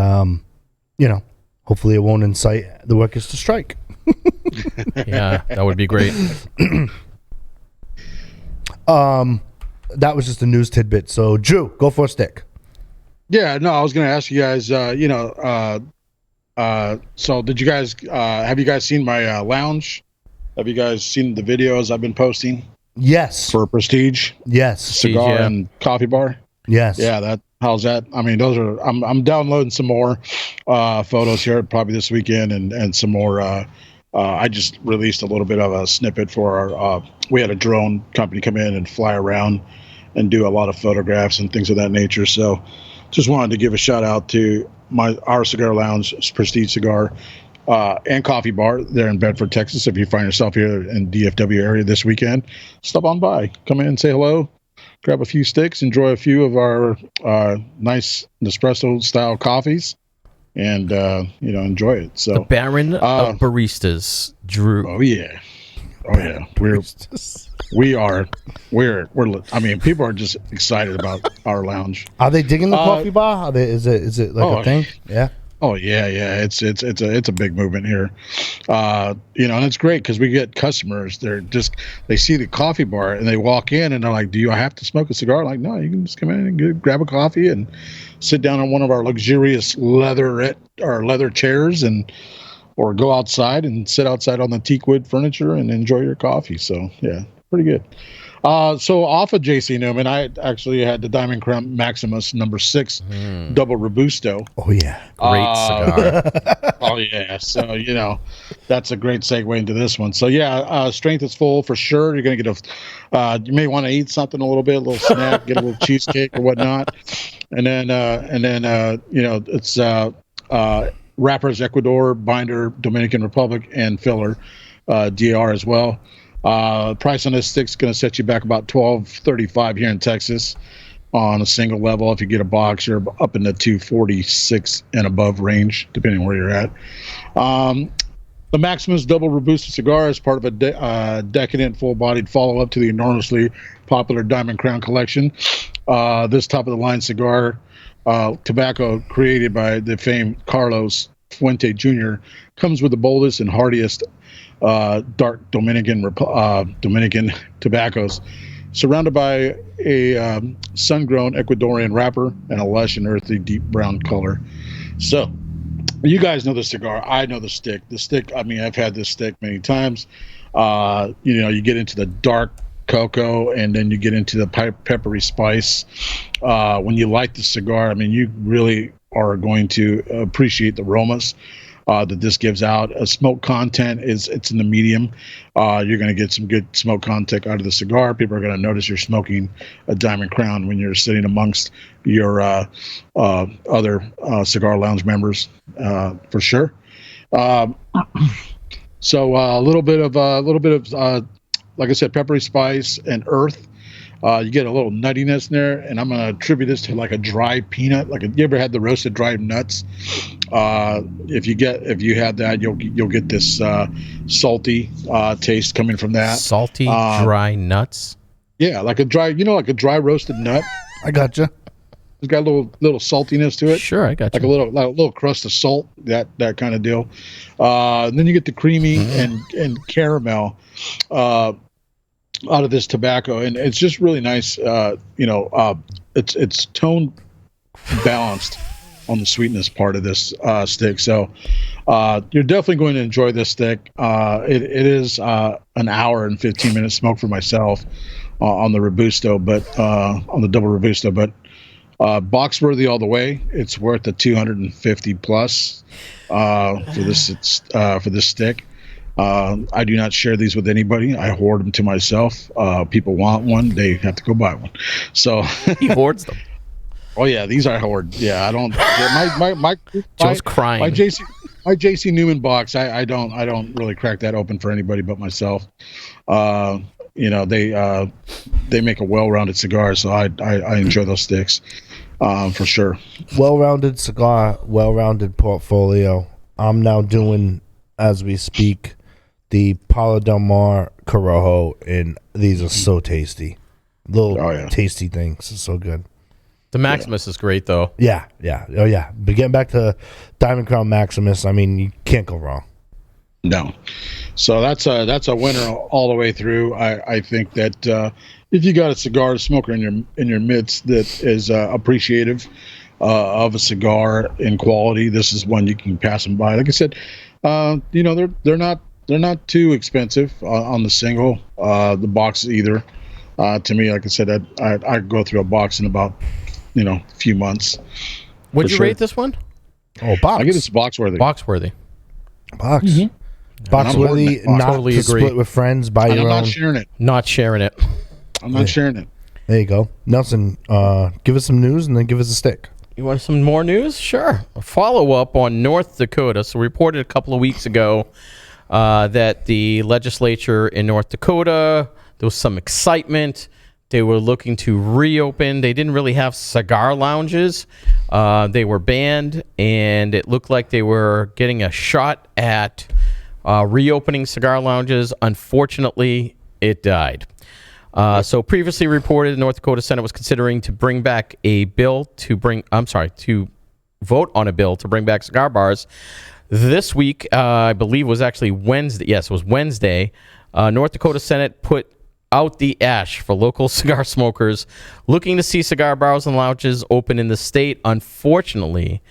hopefully it won't incite the workers to strike. Yeah, that would be great. That was just a news tidbit. So, Drew, go for a stick. Yeah, no, I was going to ask you guys, so did you guys, have you guys seen my lounge? Have you guys seen the videos I've been posting? Yes. For Prestige? Yes. Cigar and coffee bar? Yes. Yeah, How's that? I mean, those are. I'm downloading some more photos here probably this weekend, and some more. I just released a little bit of a snippet for our. We had a drone company come in and fly around and do a lot of photographs and things of that nature. So, just wanted to give a shout out to our cigar lounge, Prestige Cigar, and Coffee Bar there in Bedford, Texas. If you find yourself here in DFW area this weekend, stop on by, come in and say hello. Grab a few sticks, enjoy a few of our nice Nespresso style coffees, and enjoy it. So the Baron of baristas, Drew. Oh yeah. We're. I mean, people are just excited about our lounge. Are they digging the coffee bar? Is it like a thing? Yeah. Oh yeah. It's a big movement here, and it's great because we get customers. They see the coffee bar and they walk in and they're like, "Do I have to smoke a cigar?" I'm like, no, you can just come in and grab a coffee and sit down on one of our luxurious leather chairs or go outside and sit outside on the teak wood furniture and enjoy your coffee. So yeah, pretty good. So off of JC Newman, I actually had the Diamond Crown Maximus No. 6 Double Robusto. Oh yeah, great cigar. Oh yeah, so that's a great segue into this one. So yeah, strength is full for sure. You're gonna get you may want to eat something a little bit, a little snack, get a little cheesecake or whatnot, and then it's wrappers Ecuador, binder Dominican Republic, and filler DR as well. Price on this stick's going to set you back about $12.35 here in Texas on a single level. If you get a box, you're up in the $246 and above range, depending on where you're at. The Maximus Double Robusto cigar is part of a decadent, full-bodied follow-up to the enormously popular Diamond Crown collection. This top-of-the-line cigar, tobacco created by the famed Carlos Fuente Jr., comes with the boldest and hardiest dark Dominican tobaccos, surrounded by a sun-grown Ecuadorian wrapper and a lush and earthy deep brown color. So, you guys know the cigar. I know the stick. The stick, I mean, I've had this stick many times. You get into the dark cocoa and then you get into the peppery spice. When you light the cigar, I mean, you really are going to appreciate the aromas that this gives out. Smoke content it's in the medium. You're going to get some good smoke content out of the cigar. People are going to notice you're smoking a Diamond Crown when you're sitting amongst your other cigar lounge members, for sure. So a little bit of like I said, peppery spice and earth. You get a little nuttiness in there, and I'm going to attribute this to like a dry peanut. You ever had the roasted dried nuts? If you had that, you'll get this salty taste coming from that. Salty dry nuts. Yeah, like a dry roasted nut. I gotcha. It's got a little saltiness to it. Sure, I gotcha. Like a little crust of salt, that kind of deal. And then you get the creamy and caramel out of this tobacco, and it's just really nice. It's tone balanced on the sweetness part of this stick. So you're definitely going to enjoy this stick. It is an hour and 15 minutes smoke for myself on the Robusto, but on the double Robusto, but box worthy all the way. It's worth the 250 plus for this stick. I do not share these with anybody. I hoard them to myself. People want one, they have to go buy one. So he hoards them. Oh yeah, these I hoard. Yeah, I don't. My Joe's crying. My JC Newman box. I don't really crack that open for anybody but myself. They make a well-rounded cigar, so I enjoy those sticks for sure. Well-rounded cigar, well-rounded portfolio. I'm now doing, as we speak, the Palo Del Mar Corojo, and these are so tasty. Little tasty things. It's so good. The Maximus is great, though. Yeah. Oh, yeah. But getting back to Diamond Crown Maximus, I mean, you can't go wrong. No. So that's a winner all the way through. I think that if you got a cigar smoker in your midst that is appreciative of a cigar in quality, this is one you can pass them by. Like I said, they're not too expensive on the single, the box either. To me, like I said, I go through a box in about few months. Would you rate this one? Oh, box. I give this box-worthy. Box-worthy. Box. Box-worthy, not totally to agree. Split with friends, buy your own. I'm not sharing it. Not sharing it. I'm not sharing it. There you go. Nelson, give us some news and then give us a stick. You want some more news? Sure. A follow-up on North Dakota. So we reported a couple of weeks ago that the legislature in North Dakota, there was some excitement. They were looking to reopen. They didn't really have cigar lounges. They were banned, and it looked like they were getting a shot at reopening cigar lounges. Unfortunately, it died. So previously reported, the North Dakota Senate was considering to bring back a bill to vote on a bill to bring back cigar bars. This week, I believe was actually Wednesday. Yes, it was Wednesday. North Dakota Senate put out the ash for local cigar smokers looking to see cigar bars and lounges open in the state. Unfortunately,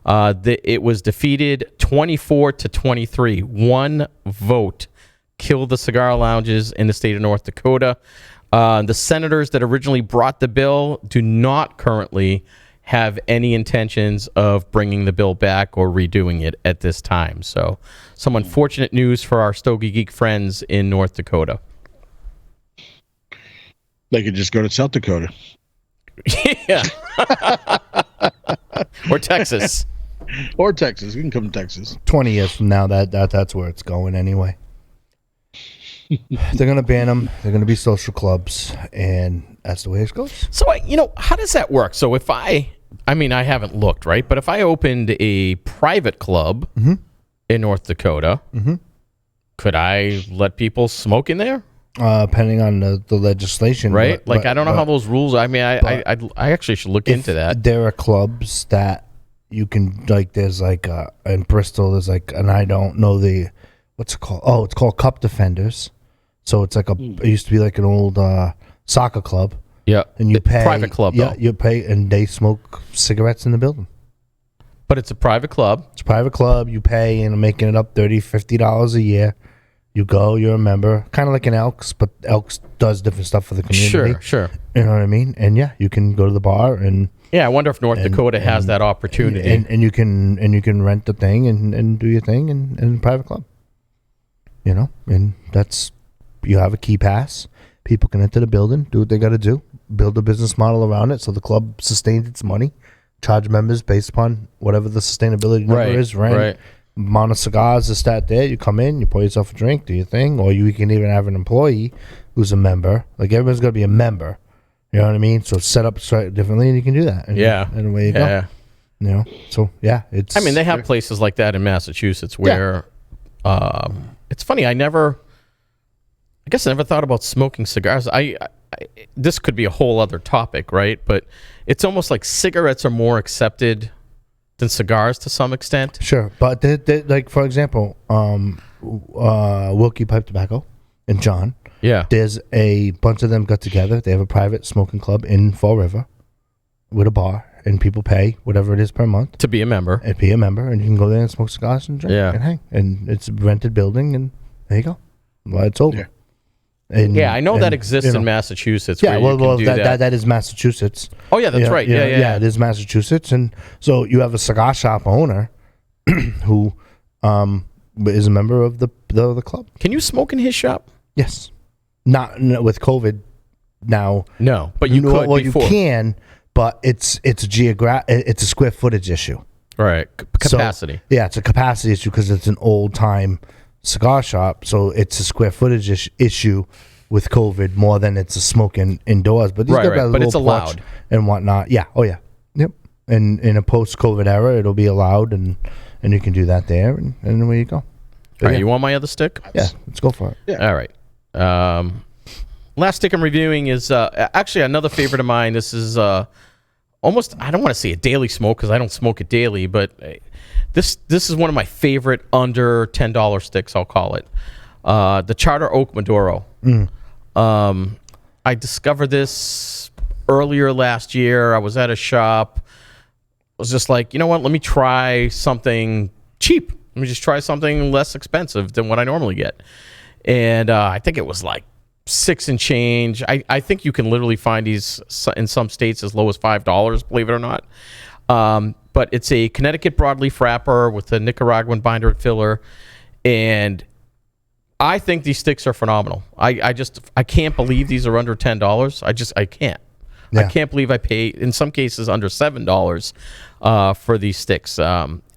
it was defeated 24-23. One vote killed the cigar lounges in the state of North Dakota. The senators that originally brought the bill do not currently have any intentions of bringing the bill back or redoing it at this time. So some unfortunate news for our Stogie Geek friends in North Dakota. They could just go to South Dakota. Yeah. Or Texas. Or Texas. You can come to Texas. 20 years from now, that's where it's going anyway. They're going to ban them. They're going to be social clubs, and that's the way it goes. So, how does that work? So if I haven't looked, right? But if I opened a private club in North Dakota, could I let people smoke in there? Depending on the legislation, right? I don't know how those rules. I actually should look into that. There are clubs that you can There's in Bristol. There's and I don't know what's it called. Oh, it's called Cup Defenders. So it's it used to be an old soccer club. Yeah, and you pay private club. Yeah, though. you pay, and they smoke cigarettes in the building. But it's a private club. It's a private club. You pay, and making it up $30-$50 a year. You go, you're a member, kind of like an Elks, but Elks does different stuff for the community. Sure. You know what I mean? And yeah, you can go to the bar and I wonder if North Dakota has that opportunity. And you can rent the thing and do your thing in a private club. And you have a key pass. People can enter the building, do what they got to do, build a business model around it so the club sustains its money, charge members based upon whatever the sustainability number is, rent, amount of cigars is that there. You come in, you pour yourself a drink, do your thing, or you can even have an employee who's a member. Everyone's got to be a member. You know what I mean? So set up differently, and you can do that. And away you go. So it's. They have places like that in Massachusetts where, it's funny. I guess I never thought about smoking cigars. This could be a whole other topic, right? But it's almost like cigarettes are more accepted than cigars to some extent. Sure, but for example, Wilkie Pipe Tobacco and John. Yeah, there's a bunch of them got together. They have a private smoking club in Fall River with a bar, and people pay whatever it is per month to be a member. And you can go there and smoke cigars and drink and hang. And it's a rented building, and there you go. Well, it's over. Yeah. I know that exists in Massachusetts. Yeah, where that is Massachusetts. Oh yeah, that's right. Yeah, it is Massachusetts, and so you have a cigar shop owner who is a member of the club. Can you smoke in his shop? Yes, not with COVID now. No, but you could. Well, before. You can, but it's a square footage issue. Right, capacity. So, it's a capacity issue because it's an old time cigar shop, so it's a square footage issue with COVID more than it's a smoking indoors. But these but it's allowed and whatnot. Yeah. Oh yeah. Yep. And in a post-COVID era, it'll be allowed, and you can do that there, and away you go. All right, you want my other stick? Yeah, let's go for it. Yeah. All right. Last stick I'm reviewing is actually another favorite of mine. This is almost, I don't want to say a daily smoke because I don't smoke it daily, but this is one of my favorite under $10 sticks, I'll call it. The Charter Oak Maduro. I discovered this earlier last year. I was at a shop. I was just like, you know what? Let me try something cheap. Let me just try something less expensive than what I normally get. And I think it was like $6 and change. I think you can literally find these in some states as low as $5, believe it or not. But it's a Connecticut broadleaf wrapper with a Nicaraguan binder and filler, and I think these sticks are phenomenal. I can't believe these are under $10. I can't. Yeah. I can't believe I pay in some cases under $7 for these sticks.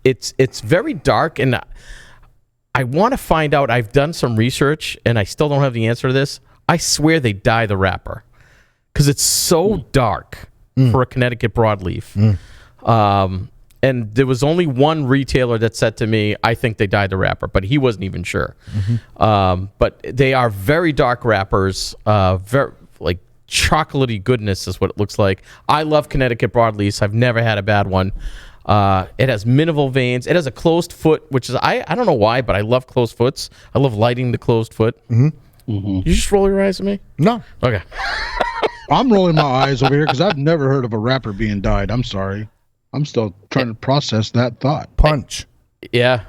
It's very dark, and I want to find out. I've done some research, and I still don't have the answer to this. I swear they dye the wrapper because it's so dark for a Connecticut broadleaf. And there was only one retailer that said to me, I think they dyed the wrapper, but he wasn't even sure. But they are very dark wrappers, very like chocolatey goodness is what it looks like. I love Connecticut broadleafs. I've never had a bad one. It has minimal veins. It has a closed foot, which is, I don't know why, but I love closed foots. I love lighting the closed foot. You just roll your eyes at me? No. Okay. I'm rolling my eyes over here because I've never heard of a wrapper being dyed. I'm sorry. I'm still trying to process that thought. Punch. Yeah.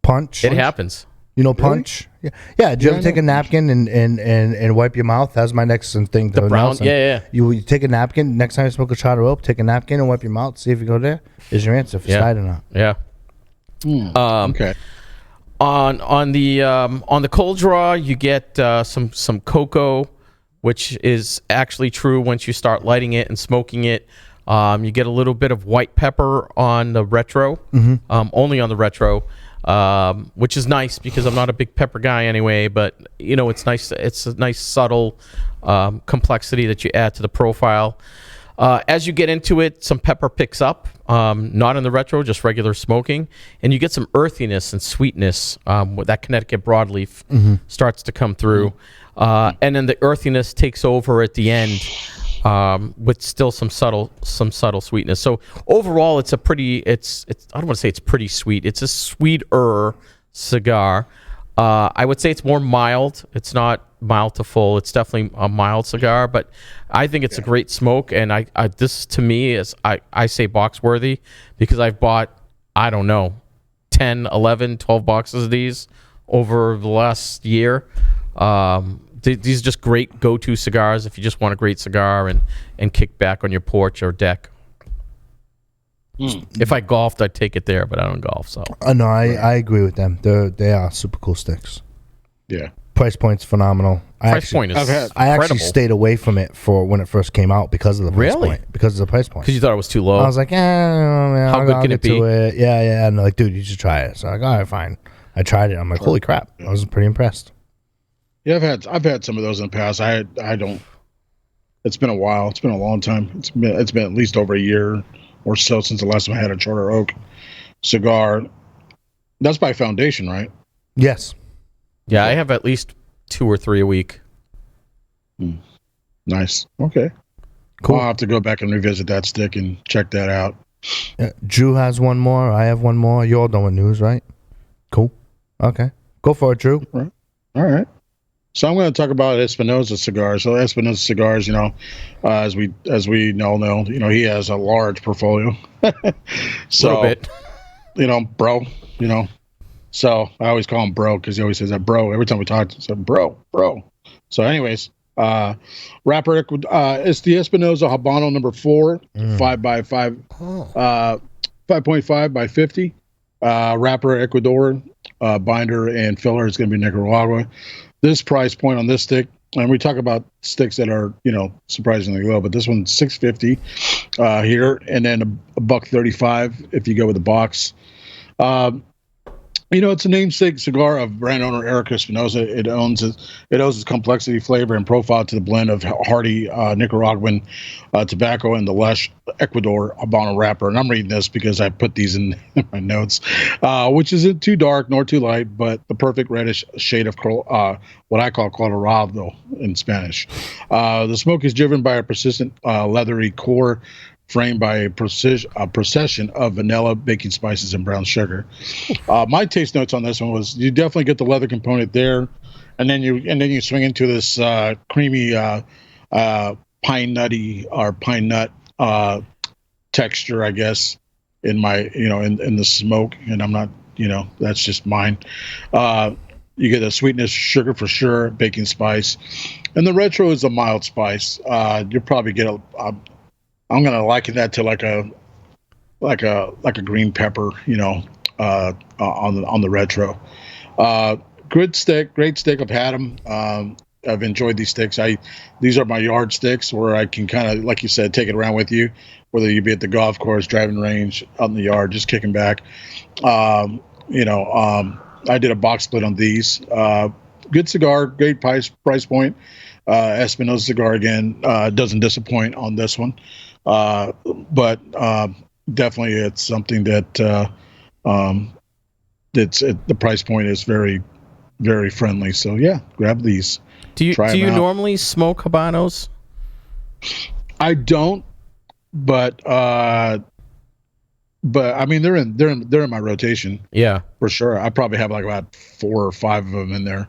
Punch. It happens. You know punch? Really? Yeah. Did you ever take a napkin and wipe your mouth? That's my next thing. The brown? Yeah. You take a napkin, next time you smoke a shot of rope, take a napkin and wipe your mouth, see if you go there. Is your answer if it's dyed or not. Yeah. Okay. On the cold draw, you get some cocoa, which is actually true once you start lighting it and smoking it. You get a little bit of white pepper on the retro, only on the retro, which is nice because I'm not a big pepper guy anyway. But it's nice. It's a nice subtle complexity that you add to the profile. As you get into it, some pepper picks up, not in the retro, just regular smoking, and you get some earthiness and sweetness. With that Connecticut broadleaf starts to come through, and then the earthiness takes over at the end, with still some subtle sweetness. So overall, it's a pretty. It's I don't want to say it's pretty sweet. It's a sweeter cigar. I would say it's more mild. It's not mild to full. It's definitely a mild cigar, but I think it's a great smoke. And I this to me is, I say box worthy because I've bought, I don't know, 10, 11, 12 boxes of these over the last year. These are just great go-to cigars if you just want a great cigar and kick back on your porch or deck. If I golfed, I'd take it there, but I don't golf, so. No, I agree with them. They are super cool sticks. Yeah. Price point's phenomenal. I actually stayed away from it for when it first came out because of the price point. Because of the price point. Because you thought it was too low. I was like, man, how good can it be? Yeah. And like, dude, you should try it. So I'm like, all right, fine. I tried it. I'm like, holy crap. I was pretty impressed. Yeah, I've had some of those in the past. I don't. It's been a while. It's been a long time. It's been at least over a year or so since the last time I had a Charter Oak cigar. That's by Foundation, right? Yes. Yeah, I have at least 2 or 3 a week. Nice. Okay. Cool. I'll have to go back and revisit that stick and check that out. Drew has one more. I have one more. You all done with news, right? Cool. Okay. Go for it, Drew. All right. So I'm going to talk about Espinosa cigars. So Espinosa cigars, as we all know, he has a large portfolio. So, a little bit. Bro, So I always call him bro because he always says that bro. Every time we talk, he says bro. So anyways, wrapper, it's the Espinosa Habano number 4, 5x5, 5.5 by 50. Wrapper Ecuador, binder and filler is going to be Nicaragua. This price point on this stick, and we talk about sticks that are, surprisingly low, but this one's $6.50 here, and then $1.35 if you go with the box. It's a namesake cigar of brand owner Eric Espinosa. It owes its complexity, flavor, and profile to the blend of hardy Nicaraguan tobacco and the lush Ecuador Habano wrapper. And I'm reading this because I put these in my notes, which isn't too dark nor too light, but the perfect reddish shade of what I call colorado in Spanish. The smoke is driven by a persistent leathery core framed by a procession of vanilla, baking spices, and brown sugar. My taste notes on this one was you definitely get the leather component there, and then you swing into this creamy pine nut texture, I guess, in my in the smoke, and I'm not that's just mine. You get a sweetness, sugar for sure, baking spice, and the retro is a mild spice. You'll probably get I'm gonna liken that to like a green pepper, on the retro. Great stick. I've had them. I've enjoyed these sticks. These are my yard sticks where I can kind of, like you said, take it around with you, whether you be at the golf course, driving range, out in the yard, just kicking back. I did a box split on these. Good cigar, great price point. Espinosa cigar again, doesn't disappoint on this one. But definitely it's something that the price point is very, very friendly. So yeah, grab these. Do you normally smoke Habanos? I don't, but I mean they're in my rotation. Yeah, for sure. I probably have like about 4 or 5 of them in there,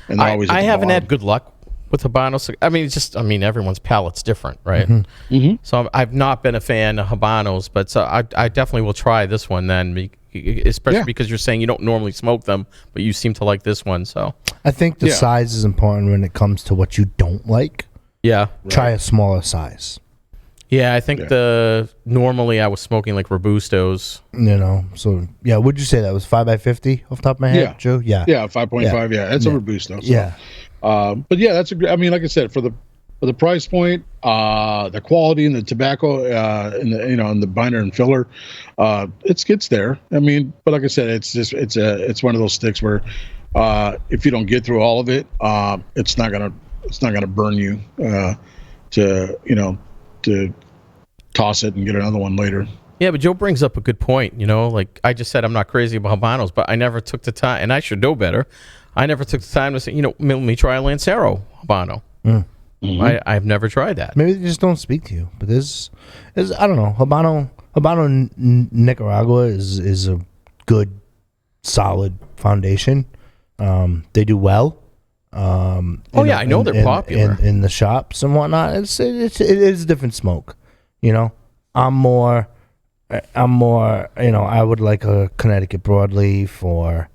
and they're always. I haven't had good luck with Habanos. I mean, everyone's palate's different, right? Mm-hmm. Mm-hmm. So I've not been a fan of Habanos, but so I definitely will try this one then, especially because you're saying you don't normally smoke them, but you seem to like this one. So I think the size is important when it comes to what you don't like. Yeah, try a smaller size. Yeah, I think normally I was smoking like Robustos. So yeah, would you say that was 5x50 off the top of my head, Joe? Yeah, 5.5. Yeah, that's a Robusto. So. Yeah, but yeah, that's I mean, like I said, for the price point, the quality and the tobacco, and the binder and filler, it gets there. I mean, but like I said, it's one of those sticks where if you don't get through all of it, it's not gonna burn you to toss it and get another one later. Yeah, but Joe brings up a good point. Like I just said, I'm not crazy about Habanos, but I never took the time, and I should know better. I never took the time to say, let me try a Lancero Habano. Mm-hmm. I've never tried that. Maybe they just don't speak to you. But there's I don't know. Habano Nicaragua is a good, solid foundation. They do well. I know they're popular in the shops and whatnot. It is a different smoke. I'm more. I would like a Connecticut broadleaf or,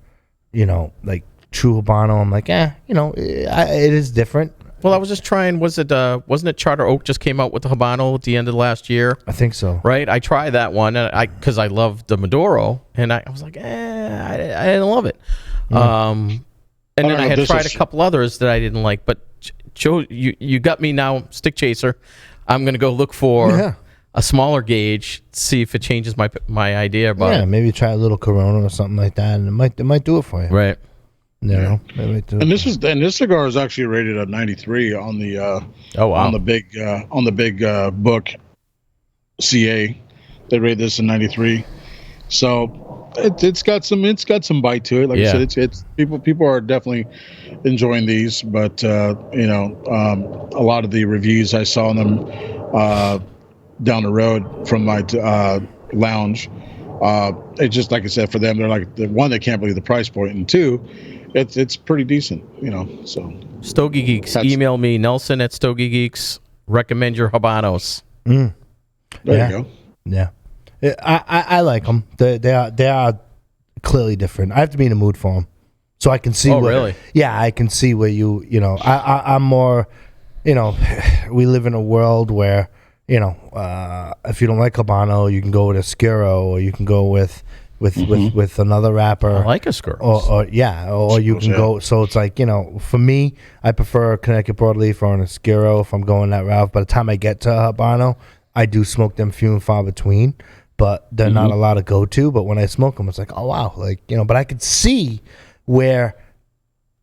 like true Habano. I'm like, it is different. Well, I was just trying. Wasn't it Charter Oak just came out with the Habano at the end of last year? I think so. Right. I tried that one, because I loved the Maduro, and I was like, I didn't love it. And then I had tried a couple others that I didn't like. But Joe, you got me now, stick chaser. I'm gonna go look for a smaller gauge, see if it changes my idea about it. Yeah, maybe try a little Corona or something like that, and it might do it for you. Right. And this cigar is actually rated at 93 on the on the big book CA. They rate this in 93. So it's got some bite to it. Like I said, it's people are definitely enjoying these, but a lot of the reviews I saw on them down the road from my lounge, it's just like I said, for them, they're like, the one, they can't believe the price point, and two, it's pretty decent, so. Stogie Geeks, email me, Nelson at Stogie Geeks, recommend your Habanos. There you go. Yeah. I like them. They are clearly different. I have to be in the mood for them, so I can see. Really? Yeah, I can see where I'm more. We live in a world where if you don't like Habano, you can go with a Scuro, or you can go with another wrapper. I like a Scuro. Or you can go. So it's like, for me, I prefer a Connecticut broadleaf or an Scuro if I'm going that route. By the time I get to Habano, I do smoke them few and far between. But they're not a lot of go-to. But when I smoke them, it's like, oh, wow. But I could see where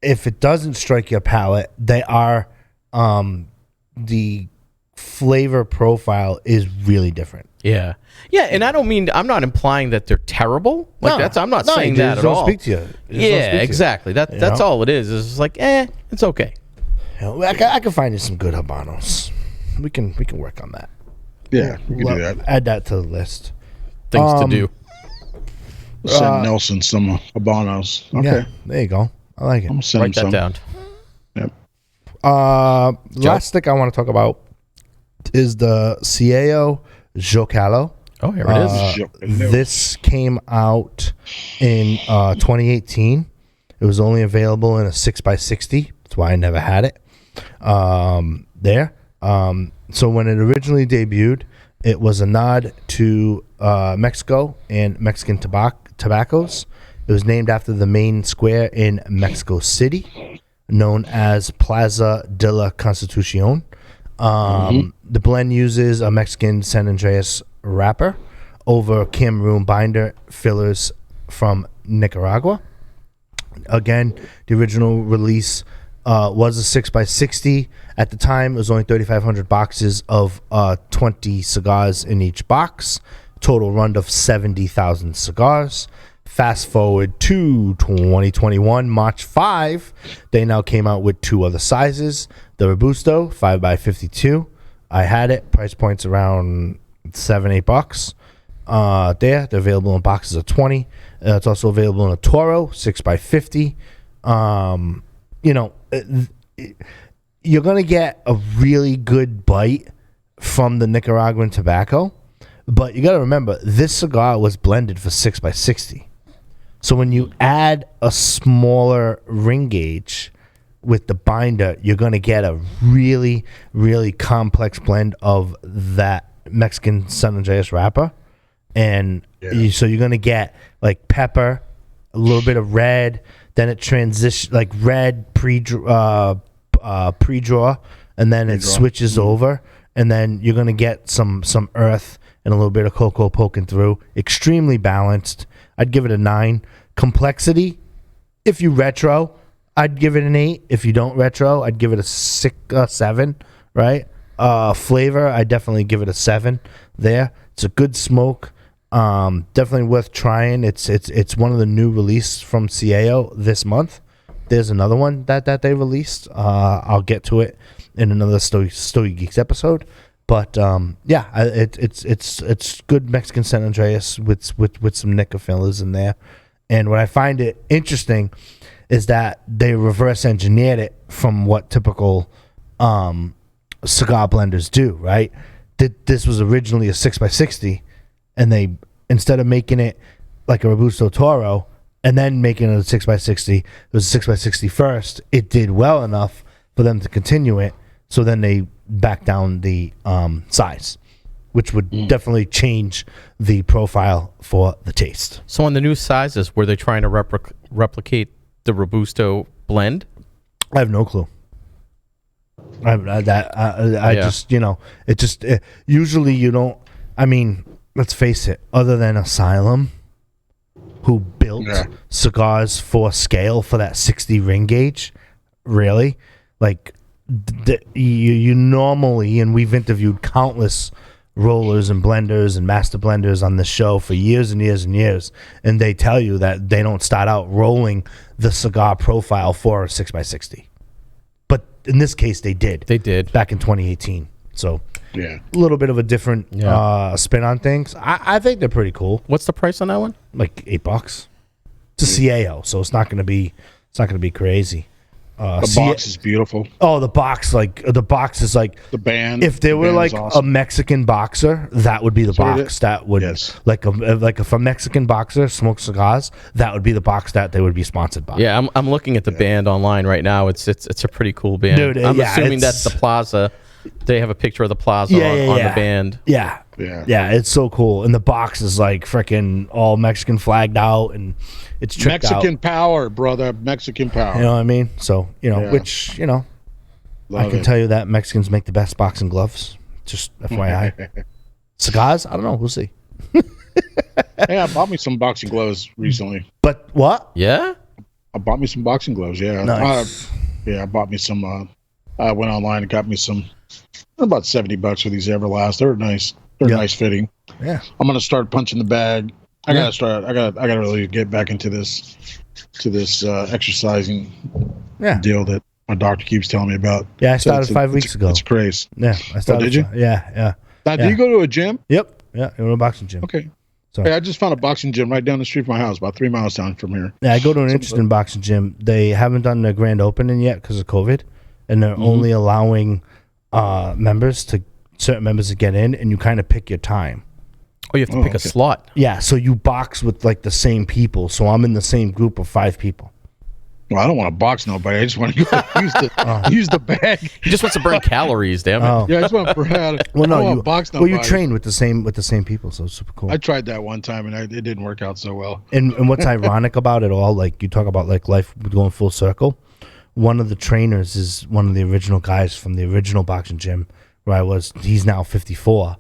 if it doesn't strike your palate, they are, the flavor profile is really different. Yeah. Yeah, and I'm not implying that they're terrible. I'm not saying that at all. Speak to you. Exactly. That's all it is. It's like, it's okay. I can find you some good Habanos. We can work on that. Yeah, we can do that. Add that to the list. Things to do. Send Nelson some Habanos. Okay. Yeah, there you go. I like it. I'm gonna send Write that down. Yep. Last stick I want to talk about is the CAO Zócalo. Oh, here it is. This came out in 2018. It was only available in a 6x60. That's why I never had it there. So when it originally debuted, it was a nod to Mexico and Mexican tobaccos. It was named after the main square in Mexico City, known as Plaza de la Constitucion. The blend uses a Mexican San Andreas wrapper over Cameroon binder fillers from Nicaragua. Again, the original release was a 6x60. At the time, it was only 3,500 boxes of 20 cigars in each box. Total run of 70,000 cigars. Fast forward to 2021, March 5, they now came out with 2 other sizes. The Robusto, 5x52. I had it. Price point's around $7-8. They're available in boxes of 20. It's also available in a Toro, 6x50. You're going to get a really good bite from the Nicaraguan tobacco, but you got to remember, this cigar was blended for 6x60. So when you add a smaller ring gauge with the binder, you're going to get a really, really complex blend of that Mexican San Andreas wrapper. And so you're going to get like pepper, a little bit of red, then it transitions like red pre-draw, and then it switches over, and then you're going to get some earth and a little bit of cocoa poking through. Extremely balanced. I'd give it a 9. Complexity, if you retro, I'd give it an 8. If you don't retro, I'd give it a 7, right? Flavor, I definitely give it a 7 there. It's a good smoke. Definitely worth trying. It's one of the new releases from CAO this month. There's another one that they released. I'll get to it in another Stogie Geeks episode. But it's good Mexican San Andreas with some Nica fillers in there. And what I find it interesting is that they reverse engineered it from what typical cigar blenders do, right? This was originally a 6x60, and they, instead of making it like a Robusto Toro and then making it a 6x60, it was a 6x60 first. It did well enough for them to continue it, so then they back down the size, which would definitely change the profile for the taste. So on the new sizes, were they trying to replicate the Robusto blend? I have no clue. Just, usually you don't, I mean, let's face it, other than Asylum, who built cigars for scale for that 60 ring gauge, really, like, you normally, and we've interviewed countless rollers and blenders and master blenders on this show for years and years and years, and they tell you that they don't start out rolling the cigar profile for a 6x60. But in this case, they did. They did. Back in 2018. So, a little bit of a different spin on things. I think they're pretty cool. What's the price on that one? Like $8. It's a CAO, so it's not going to be crazy. The box is beautiful. Oh, the box is like the band. If there were like awesome. A Mexican boxer, that would be the box that would like if a Mexican boxer smoked cigars, that would be the box that they would be sponsored by. Yeah, I'm looking at the band online right now. It's a pretty cool band. Dude, I'm assuming that's the Plaza. They have a picture of the Plaza on the band. Yeah, it's so cool. And the box is like freaking all Mexican flagged out, and it's tricked Mexican out. Power, brother. Mexican power. You know what I mean? So, which, I can tell you that Mexicans make the best boxing gloves. Just FYI. Cigars? I don't know. We'll see. Hey, I bought me some boxing gloves recently. But what? Yeah? I bought me some boxing gloves, yeah. Nice. I bought me some. I went online and got me some. About $70 for these Everlast. They're nice. They're nice fitting. Yeah. I'm gonna start punching the bag. I gotta really get back into this exercising deal that my doctor keeps telling me about. Yeah, I started 5 weeks ago. It's crazy. Yeah, I started. Did you? Yeah. Now, do you go to a gym? Yep. Yeah, I go to a boxing gym. Okay. So I just found a boxing gym right down the street from my house, about 3 miles down from here. Yeah, I go to an interesting boxing gym. They haven't done the grand opening yet because of COVID, and they're only allowing certain members to get in, and you kind of pick your time. Oh, you have to pick a slot. Yeah, so you box with like the same people. So I'm in the same group of 5 people. Well, I don't want to box nobody. I just want to use the bag. He just wants to burn calories, damn it. Oh. Yeah, I just want to burn. Well, no, you box nobody. Well, you train with the same people, so it's super cool. I tried that one time, and it didn't work out so well. And what's ironic about it all, like you talk about like life going full circle. One of the trainers is one of the original guys from the original boxing gym where I was. He's now 54,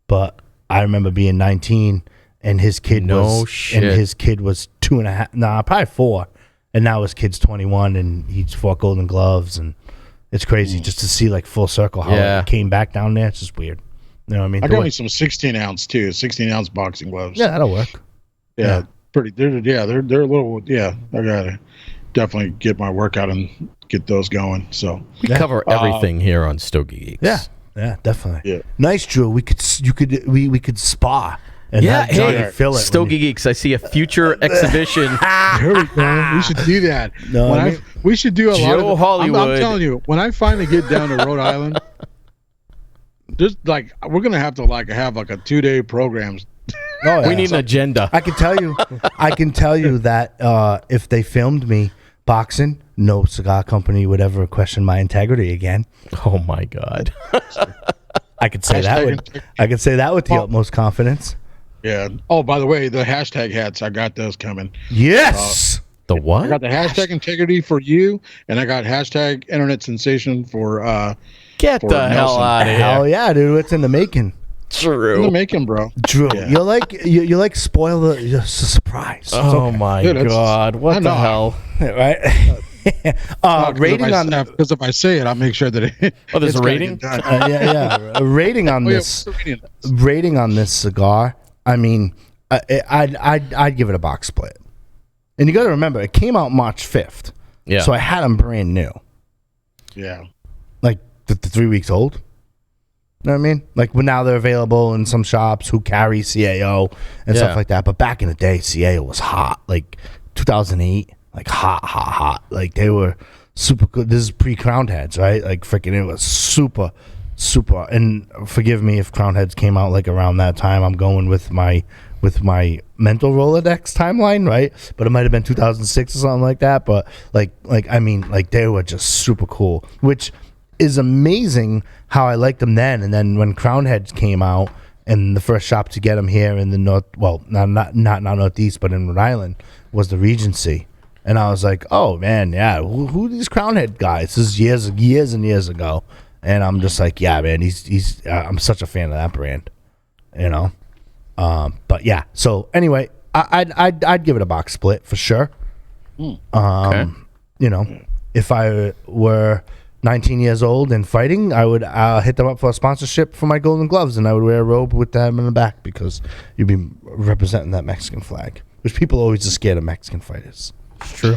but I remember being 19, and his kid was 2.5. Nah, probably 4. And now his kid's 21, and he's fought Golden Gloves, and it's crazy just to see like full circle how it came back down there. It's just weird. You know what I mean? I got me some 16-ounce too, 16-ounce boxing gloves. Yeah, that'll work. Yeah, pretty. They're a little. Yeah, I gotta definitely get my workout and get those going. So we cover everything here on Stogie Geeks. Yeah, definitely. Yeah, nice, Drew. We could spa. And Stogie Geeks. I see a future exhibition. Here we go. We should do that. We should do a lot of Hollywood. I'm telling you, when I finally get down to Rhode Island, just like we're gonna have to have a 2-day program. Oh, yeah. We need an agenda. I can tell you that if they filmed me boxing, no cigar company would ever question my integrity again. Oh my God. I could say that with the utmost confidence. Yeah. Oh, by the way, the hashtag hats, I got those coming. Yes. The what? I got the hashtag integrity for you, and I got hashtag internet sensation for Get for the Nelson. hell out of here. Hell yeah, dude. It's in the making. True. In the making, bro. Drew, Yeah. you like spoil the surprise. Oh my God. What the hell? Right? Rating on that, because if I say it, I'll make sure that it. Oh, there's a rating. A rating on this. Rating on this cigar. I mean, I'd give it a box split. And you got to remember, it came out March 5th. Yeah. So I had them brand new. Yeah. Like the 3 weeks old. You know what I mean? Like now they're available in some shops who carry CAO and stuff like that. But back in the day, CAO was hot. Like 2008, like hot. Like they were super good. This is pre-Crown Heads, right? Like freaking, it was super. And forgive me if Crown Heads came out like around that time. I'm going with my mental Rolodex timeline, right? But it might have been 2006 or something like that. But like I mean, like they were just super cool, which is amazing how I liked them then. And then when Crown Heads came out, and the first shop to get them here in the north, well, not northeast, but in Rhode Island, was the Regency. And I was like, oh man, yeah, who are these Crown Head guys? This is years and years ago. And I'm just like, yeah, man, he's I'm such a fan of that brand, you know. But yeah, so anyway, I'd give it a box split for sure. Okay. You know, if I were 19 years old and fighting, I would hit them up for a sponsorship for my Golden Gloves, and I would wear a robe with them in the back because you'd be representing that Mexican flag, which people always are scared of Mexican fighters. It's true.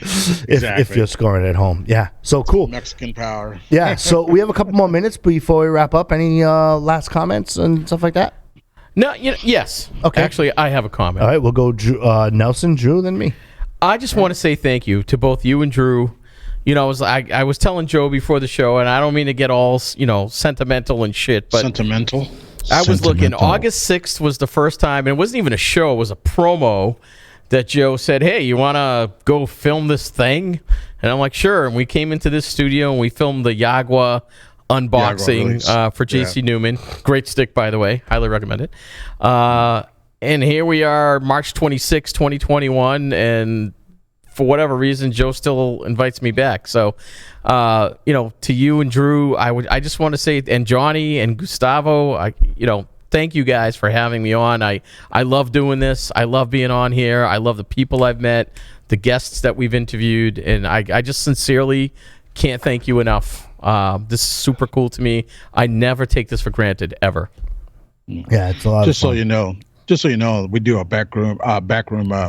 If you're scoring at home. Yeah. So cool. Mexican power. Yeah. So we have a couple more minutes before we wrap up. Any last comments and stuff like that? No, yes. Okay. Actually, I have a comment. All right. We'll go Nelson, Drew, then me. I just want to say thank you to both you and Drew. You know, I was telling Joe before the show, and I don't mean to get all, sentimental and shit, but Sentimental. I was looking. August 6th was the first time, and it wasn't even a show. It was a promo that Joe said, hey, you want to go film this thing? And I'm like, sure. And we came into this studio, and we filmed the Yagua unboxing for JC Newman. Great stick, by the way. Highly recommend it. And here we are, March 26, 2021, and for whatever reason, Joe still invites me back. So, to you and Drew, I just want to say, and Johnny and Gustavo, thank you guys for having me on. I love doing this. I love being on here. I love the people I've met, the guests that we've interviewed, and I just sincerely can't thank you enough. This is super cool to me. I never take this for granted, ever. Yeah, it's a lot of fun. Just so you know, we do a backroom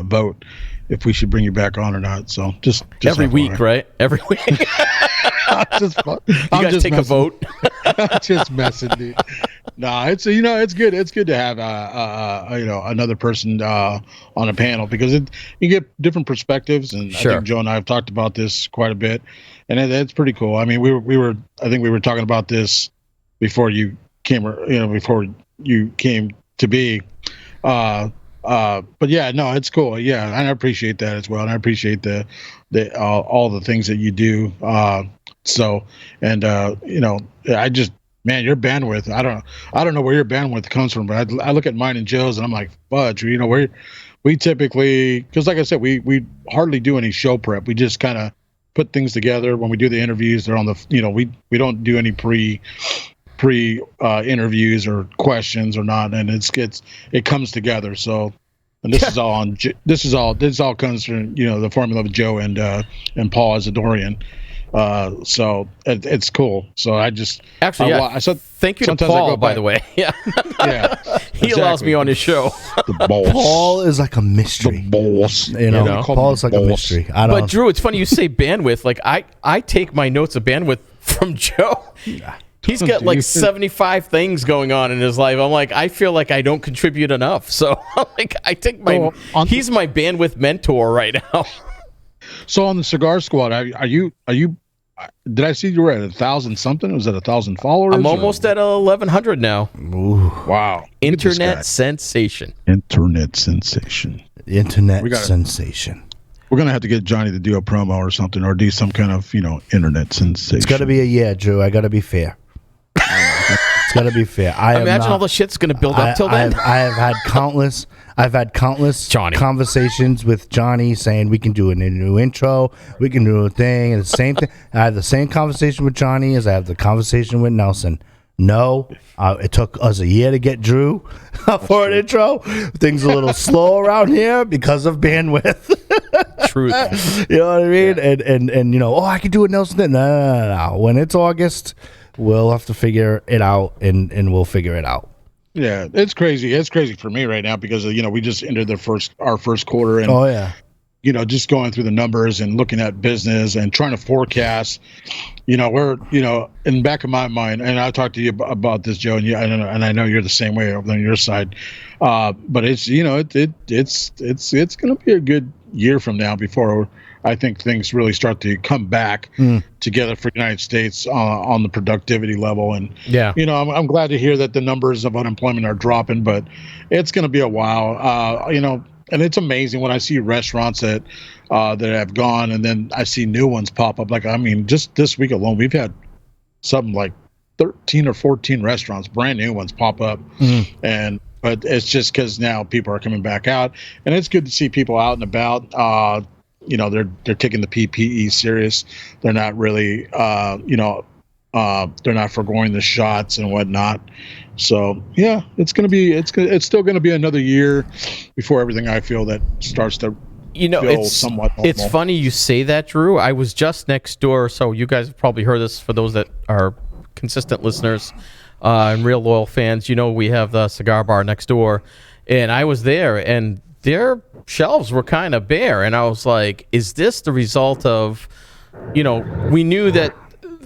vote if we should bring you back on or not. So just every week, right? Every week. You guys take a vote. I'm just messing, dude. No, it's good. It's good to have another person on a panel because you get different perspectives, and sure. I think Joe and I have talked about this quite a bit, and it's pretty cool. I mean, I think we were talking about this before you came to be. But yeah, no, it's cool. Yeah, and I appreciate that as well, and I appreciate the all the things that you do. So, and I just, man, your bandwidth. I don't know where your bandwidth comes from, but I look at mine and Joe's, and I'm like, fudge. We typically, because like I said, we hardly do any show prep. We just kind of put things together. When we do the interviews, they're on the, we don't do any pre interviews or questions or not, and it comes together. So, and this all comes from the formula of Joe and Paul as a Dorian. So it's cool. So I just actually, thank you to Paul, by the way. Yeah, he allows me on his show. The boss. Paul is like a mystery. The boss. Paul is like a mystery. But Drew, it's funny you say bandwidth. Like I take my notes of bandwidth from Joe. Yeah. He's got like 75 things going on in his life. I'm like, I feel like I don't contribute enough. So like, I take he's my bandwidth mentor right now. So on the Cigar Squad, are you? Did I see you were at 1,000 something? Was it 1,000 followers? I'm almost at 1,100 now. Ooh. Wow! Internet sensation. Internet sensation. Sensation. We're gonna have to get Johnny to do a promo or something, or do some kind of internet sensation. It's got to be a year, Drew. I got to be fair. It's got to be fair. Imagine all the shit's going to build up till then. I've had countless conversations with Johnny saying we can do a new intro, we can do a thing, and the same thing. I have the same conversation with Johnny as I have the conversation with Nelson. No, it took us a year to get Drew for an intro. Things are a little slow around here because of bandwidth. Truth. You know what I mean? Yeah. And I can do it, Nelson. No. When it's August, we'll have to figure it out, and we'll figure it out. Yeah, it's crazy. It's crazy for me right now because we just entered our first quarter, and just going through the numbers and looking at business and trying to forecast. We're in the back of my mind, and I talked to you about this, Joe, and I know you're the same way on your side. But it's it's going to be a good year from now before I think things really start to come back together for the United States on the productivity level. And I'm glad to hear that the numbers of unemployment are dropping, but it's going to be a while. And it's amazing when I see restaurants that have gone, and then I see new ones pop up. Like, I mean, just this week alone, we've had something like 13 or 14 restaurants, brand new ones, pop up. But it's just because now people are coming back out, and it's good to see people out and about. They're taking the PPE serious. They're not really, they're not forgoing the shots and whatnot. So yeah, it's still gonna be another year before everything I feel that starts to feel somewhat normal. It's funny you say that, Drew. I was just next door, so you guys have probably heard this. For those that are consistent listeners and real loyal fans, we have the cigar bar next door, and I was there, and their shelves were kind of bare, and I was like, is this the result of, we knew that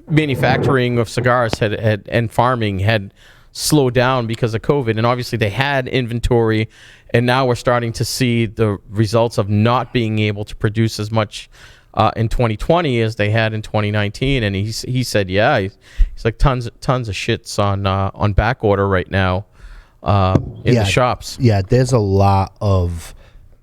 manufacturing of cigars had and farming had slowed down because of COVID, and obviously they had inventory, and now we're starting to see the results of not being able to produce as much in 2020 as they had in 2019. And he said, he's like tons of shits on back order right now. In the shops. Yeah, there's a lot of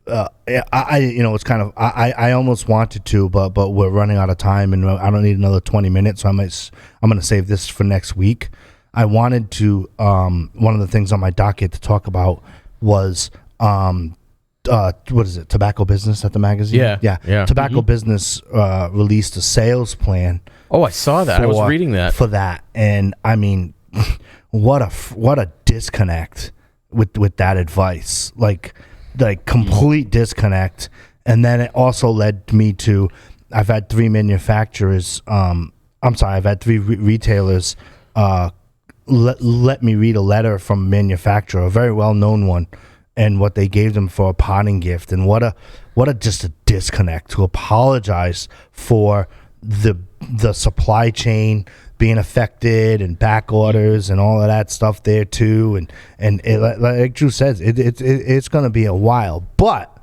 it's kind of I almost wanted to, but we're running out of time, and I don't need another 20 minutes, so I'm going to save this for next week. I wanted to one of the things on my docket to talk about was what is it, Tobacco Business at the magazine? Yeah. Tobacco Business released a sales plan. Oh, I saw that. I was reading that. For that, and I mean, what a disconnect with that advice, like complete disconnect. And then it also led me to, I've had three manufacturers, I've had three retailers let me read a letter from a manufacturer, a very well-known one, and what they gave them for a parting gift. And what a just a disconnect to apologize for the supply chain being affected and back orders and all of that stuff there too. And it, like Drew says, it's going to be a while. But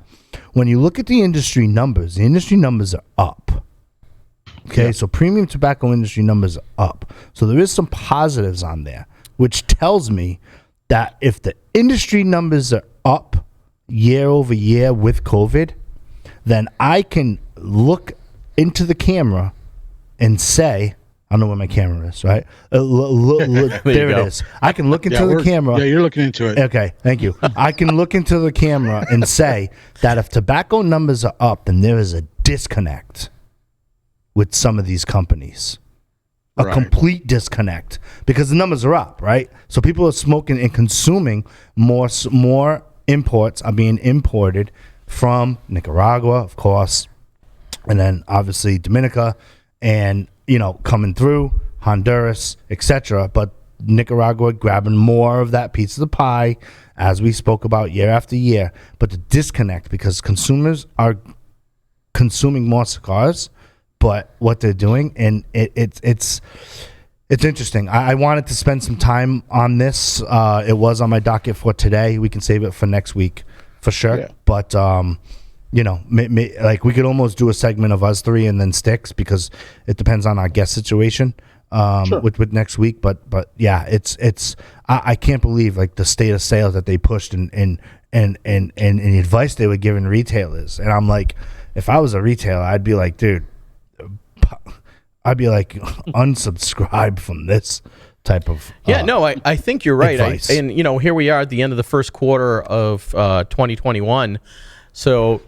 when you look at the industry numbers are up. Okay, yeah. So premium tobacco industry numbers are up. So there is some positives on there, which tells me that if the industry numbers are up, year over year with COVID, then I can look into the camera and say, I don't know where my camera is, right? There it is. I can look into the camera. Yeah, you're looking into it. Okay, thank you. I can look into the camera and say that if tobacco numbers are up, then there is a disconnect with some of these companies. A complete disconnect because the numbers are up, right? So people are smoking and consuming more imports are being imported from Nicaragua, of course, and then obviously Dominica, and coming through Honduras, etc. But Nicaragua grabbing more of that piece of the pie, as we spoke about year after year. But the disconnect because consumers are consuming more cigars. But what they're doing, and it's interesting. I wanted to spend some time on this. It was on my docket for today. We can save it for next week for sure. Yeah. But like we could almost do a segment of us three and then Sticks because it depends on our guest situation with next week. But yeah, it's I can't believe like the state of sales that they pushed and the advice they were giving retailers. And I'm like, if I was a retailer, I'd be like, dude. I'd be like, unsubscribe from this type of I think you're right. And here we are at the end of the first quarter of 2021. So,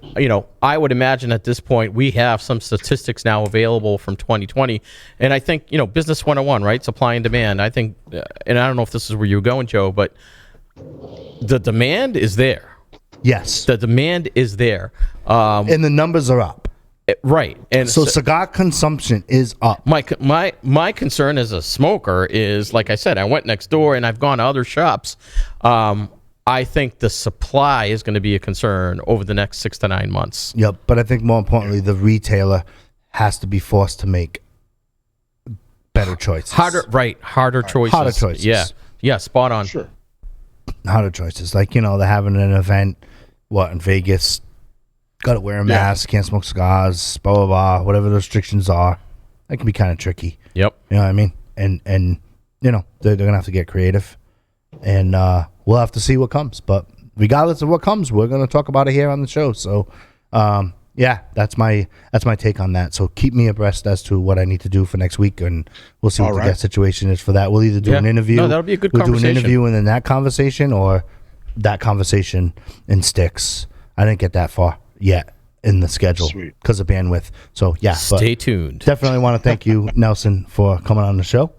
I would imagine at this point we have some statistics now available from 2020. And I think, business 101, right? Supply and demand. I think, and I don't know if this is where you're going, Joe, but the demand is there. Yes. The demand is there. And the numbers are up. Right. And so cigar consumption is up. My concern as a smoker is, like I said, I went next door and I've gone to other shops. I think the supply is going to be a concern over the next 6 to 9 months. Yep. But I think more importantly, the retailer has to be forced to make better choices. Harder choices. Harder choices. Yeah, spot on. Sure. Harder choices. Like, they're having an event, in Vegas. Got to wear a mask, can't smoke cigars, blah, blah, blah, whatever the restrictions are. That can be kind of tricky. Yep. You know what I mean? And they're going to have to get creative. And we'll have to see what comes. But regardless of what comes, we're going to talk about it here on the show. So, that's my take on that. So keep me abreast as to what I need to do for next week. And we'll see what the guest situation is for that. We'll either do an interview. No, that'll be a good conversation. We'll do an interview and then that conversation or that conversation in Sticks. I didn't get that far yet in the schedule because of bandwidth. So stay tuned. Definitely want to thank you, Nelson, for coming on the show.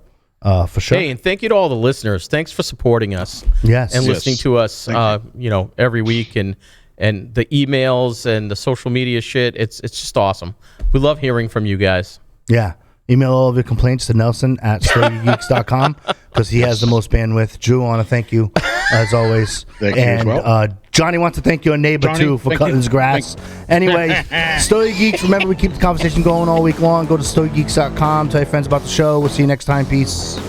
For sure. Hey, and thank you to all the listeners. Thanks for supporting us. Yes. And listening to us every week and the emails and the social media shit. It's just awesome. We love hearing from you guys. Yeah. Email all of your complaints to Nelson at StoryGeeks.com because he has the most bandwidth. Drew, I want to thank you as always. Thank you as well. Johnny wants to thank your neighbor too for cutting his grass. Anyway, Story Geeks, remember we keep the conversation going all week long. Go to StoryGeeks.com. Tell your friends about the show. We'll see you next time. Peace.